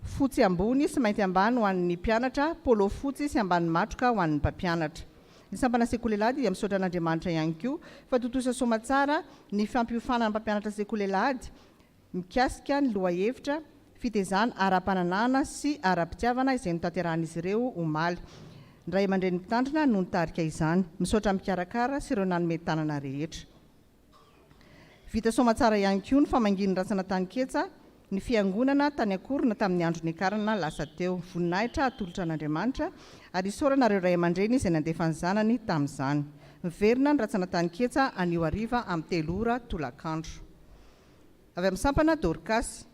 fotsy ambony sy mainty ambany ho an'ny mpianatra, polo fotsy sy ambany matroka ho an'ny mpampianatra. Ny sampana sekolelady dia misaotra an'Andriamanitra ihany koa fa totosa soma tsara ny fampiofanana ny mpampianatra sekolelady mikasika ny lohahevitra fitezana ara-pananana sy ara-pitiavana izay notanterahan'izy ireo omaly. Ny ray aman-dreny mpitandrina no nitarika izany. Misaotra mikarakara sy ireo nanome tanana rehetra. Vita soma tsara ihany koa ny famanginy ratsana tany ketsa ny fiangonana tany akorona tamin'ny andro nikarana lasa teo. Voninahitra atolotra an'Andriamanitra ary isaorana ireo ray aman-dreny izay nandefa ny zanany tamin'izany. Miverina ny ratsana tany ketsa anio hariva amin'ny 3 ora tolakandro. Avy amin'ny sampana Dorcas.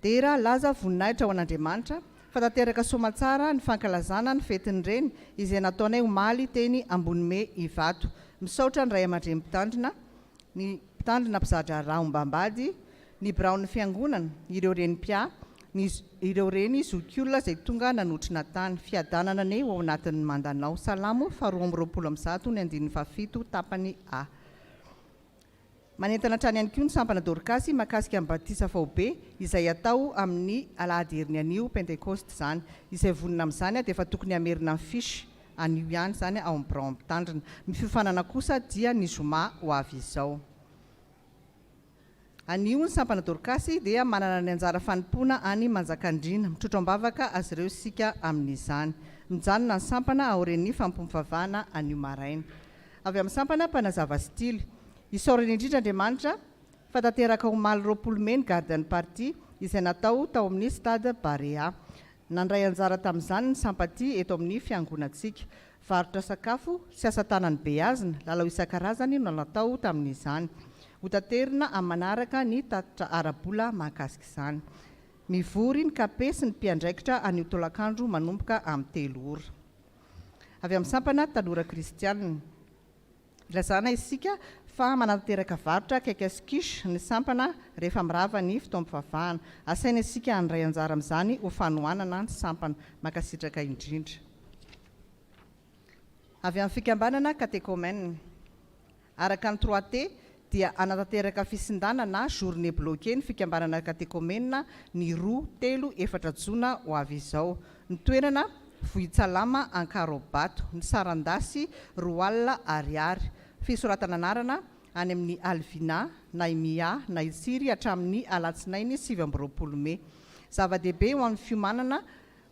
Dera laza voninahitra ho an'Andriamanitra fa tanteraka soma tsara ny fankalazana ny fetiny reny izay nataonay omaly teny ambony Mey Ivato. Misaotra ny ray aman-dreny mpitandrina, ny mpitandrina mpizadra raha ombambady, ny biraon'ny fiangonana, ireo renim-pia, ireo reny zokiolona izay tonga nanotrina tany. Fiadanana ne ao anatin'ny mandanao. Salamo 2:20 ny 7 tapany A. Manentana trany ihany koa ny sampana dorkasy mahakasika amin'ny batisa faobe izay atao amin'ny alahady herin'ny anio pentecoste zany. Izay vonina amin'izany dia efa tokony hamerina amin'ny fisy anio ihany zany ao amin'ny mpitandrina. Ny fiofanana kosa dia ny zoma ho avy izao. Anio ny sampana dorkasy dia manana ny anjara fanompoana any manjakandriana, mitrotro ambavaka azy ireo sika amin'izany. Mijanona ny sampana aoren'ny fampomfavana anio maraina. Avy amin'ny sampana mpanazava stily, isaorany indrindra Andriamanitra fa tanteraka omaly 20 𝗔𝗟𝗔𝗛𝗞𝗔 izay natao tao amin'ny stade Barea. Nandray anjara tamin'izany ny sampaty eto amin'ny fiangonantsika. Varotra sakafo sy asa tanany beazina, lalao isan-karazany no natao tamin'izany. Hotaterina amin'ny manaraka ny tatitra arabola mahakasika izany. Mivory ny kape sy ny mpiandraikitra anio tolakandro manomboka amin'ny 3 ora. Avy amin'ny sampana tanora kristianina, ilazana isika fa manatanteraka varotra kakaskisy ny sampana rehefa mirava ny fotoam-pivavahana. Asaina isika handray anjara amin'izany ho fanohanana ny sampana makasitraka indrindra. Avy amin'ny fikambanana katekomène, araka ny 3T dia anatanteraka fisindana na journée bloquée ny fikambanana katekomène ny 2, 3, 4 jona ho avy izao. Ny toerana Vohitsalama Ankarobato, ny Sarandasy Roalina Ariary. Fisoratana anarana any amin'ny Alvina, Naimia, Naisiry hatramin'ny Alatsinainy 7 Mey. Zava-dehibe ho amin'ny fiomanana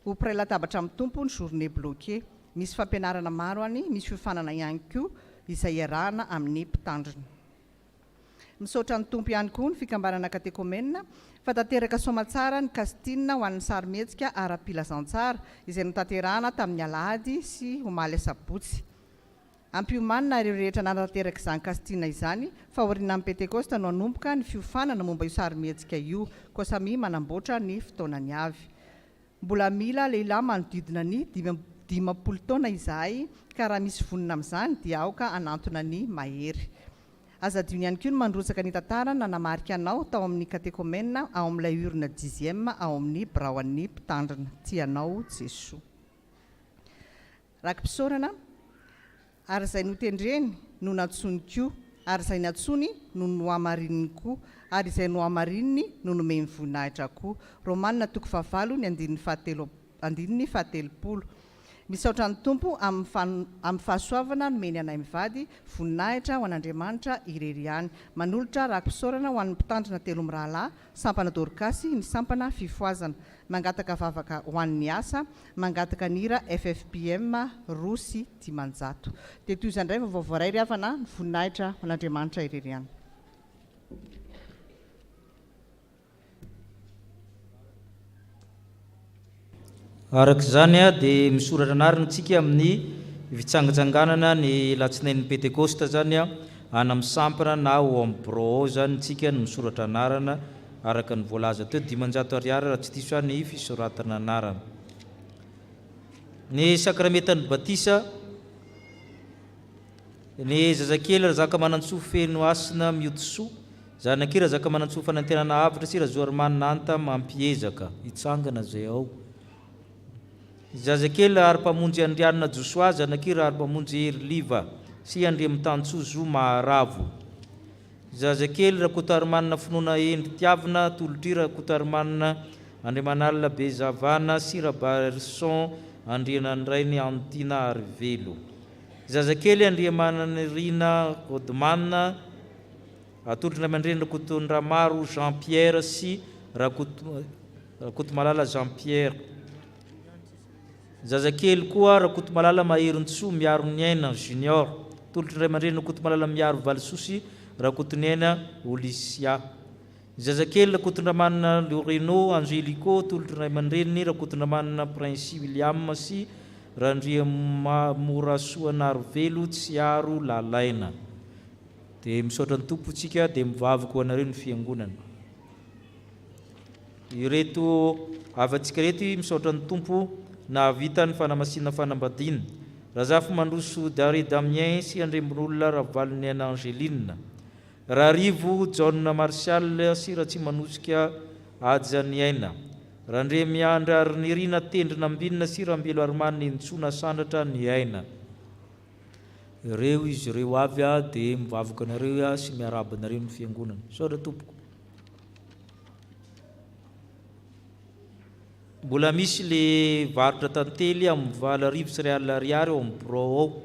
ho mpiray latabatra amin'ny tompo ny journée bloquée. Misy fampianarana maro any, misy fiofanana ihany koa izay iarahana amin'ny mpitandrina. Misaotra ny tompo ihany koa ny fikambanana katekomène fa tanteraka somatsara ny kastina ho an'ny sarimihetsika ara-pilazantsara izay notanterahana tamin'ny alahady sy omaly sabotsy. Ampiomanina ireo rehetra nanatanteraka izany kastina izany fa aoriana amin'ny pentecoste no hanomboka ny fiofanana momba io sarimihetsika io, koa samy manamboatra ny fotoanany avy. Mbola mila lehilahy manodidina ny 50 taona izahay ka raha misy vonina amin'izany dia aoka anantona ny mahery. Aza adino ihany koa ny mandrotsaka ny tantara nanamarika anao tao amin'ny katekomène ao amin'ilay urne 10e ao amin'ny biraon'ny mpitandrina. Tianao Jesoa. Rakim-pisaorana, ary izay notendreny no natsony koa, ary izay natsony no nohamarininy koa, ary izay nohamarininy no nomeny voninahitra koa. Romanina 9:7. Misaotra ny tompo amin'ny fahasoavana nomeny anay mivady, voninahitra ho an'Andriamanitra irery ihany. Manolotra rakim-pisaorana ho an'ny mpitandrina 3 mirahalahy, sampana dorkasy, ny sampana fifoazana. Mangataka vavaka ho an'ny miasa, mangataka nira FFPM 2 sy 500. Dia toy izany indray vaovao ray riavana ny voninahitra ho an'Andriamanitra irery ihany. Araka izany dia misoratra anarana antsika amin'ny fitsangatsanganana ny latsinain'ny pentecoste zany ana amin'ny sampana na ho amin'ny bro zany tsika no misoratra anarana araka ny voalaza teo 500 ariary raha tsy diso ny fisoratana anarana. Ny sakramentan'ny batisa, ny zazakely zaka manantsoa feno asina miotsoa, zanakely zaka manantsoa fanantenana avitra sy razoarymananta mampiezaka hitsangana zay ao. Zazakely ary-pamonjy Andrianina Josoa, zanakely ary-pamonjy Eriliva sy Andriamitantsozo Maharavo. Zazakely rakotarymanina finoana endry tiavina, tolotry rakotarymanina Andriamanalina Bezavana sy Rabarison Andrianandray ny Antina Arivelo. Zazakely Andriamanirina Godemana, atolotry Andriamanirina Rakotondramaro Jean-Pierre sy Rakotomalala Jean-Pierre. Zazakely koa Rakotomalala Maherintsou miaro ny aina Junior, tolotry Andriamanirina Rakotomalala miaro Valsosy Rakotoniaina Olisia. Zazakely Rakotondramanina Loreno Angélico, tolotry Andriamanirina Rakotondramanina Prince William sy Randriamamorasoana Arvelo Tsiaro Lalaina. Dia misaotra ny tompontsika dia mivavaka ho anareo ny fiangonana. Ireto avantsika reto misaotra ny tompo na vita ny fanamasina fanambadiana. Razafy mandroso Dary Damien sy Andremolona Ravaloniana Angeline. Rarivo John Martial sy Ratsimanosika Ajaniaina. Randre miandra Nirina Tendrina Ambinina sy Rambelo Armany Ntsona Sandratra ny aina. ireo izy ireo avy dia mivavaka anareo sy miaraba anareo ny fiangonana. Saotra tompoko. Mbola misy le varotra tantely amin'ny 7 ariary eo amin'ny bro ao.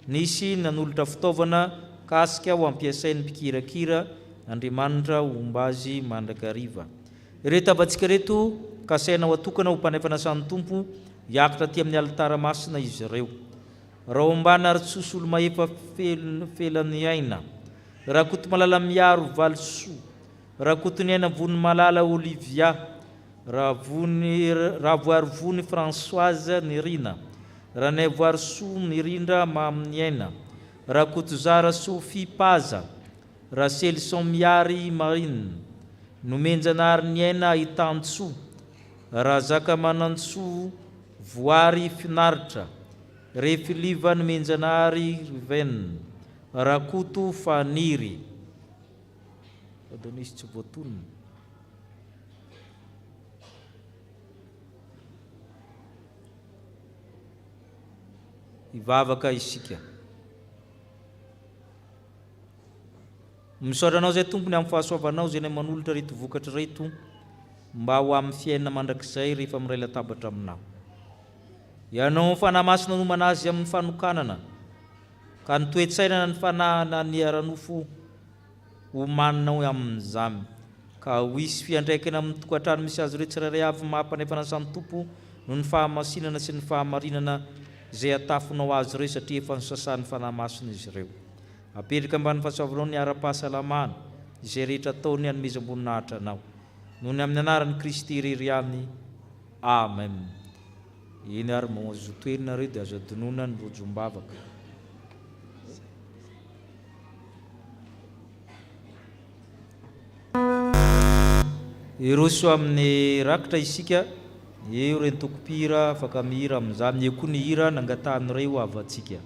Nisy nanolotra fitaovana kasika ho ampiasain'ny mpikirakira Andriamanitra omba azy mandrakariva. Ireo tavantsika reto kasaina ho atokana ho mpanefana san'ny tompo hiakatra aty amin'ny alitara masina izy ireo. Raha ombana ary tsoso olo mahefa felany aina, raha koto malala miaro valisoa, raha koto ny aina vony malala Olivia, raha voary vony Françoise Nirina, raha nay voary soa Nirindra mamin'ny aina, raha koto zara Sophie Paza, raha Selson miary Marine, nomenjanary ny aina Itantsoa, raha zaka manantsoa voary Finaritra, Refiliva nomenjanary Riven, raha koto Faniry. Adonisy tsy voatonona. Ivavaka isika. Misaotra anao zay tompony amin'ny fahasoavanao zay manolotra reto vokatra reto mba ho amin'ny fiainana mandrakizay rehefa miray latabatra aminao. Ianao fanahy masina no manazy amin'ny fanokanana ka ny toe-tsaina ny fanahana ny aranofo ho maninao amin'izany ka ho hisy fiandraikana amin'ny tokantrano misy azy ireo tsirairay avy mampanefana san'ny tompo no ny fahamasinana sy ny fahamarinana zay atafonao azy ireo satria efa nisasan'ny fanahy masina izy ireo. Apetraka ambany fahasoavanao ny ara-pahasalamana izay rehetra ataony hanomezam-boninahitra anao noho ny amin'ny anaran'i Kristy irery ihany. Amen. Iny ary mahazo toerana ireo dia azo adonona ny rojom-bavaka. Iroso amin'ny rakitra isika, eo reny tokopira afaka mihira amin'izany, eo koa ny hira nangatan'ireo avatsika.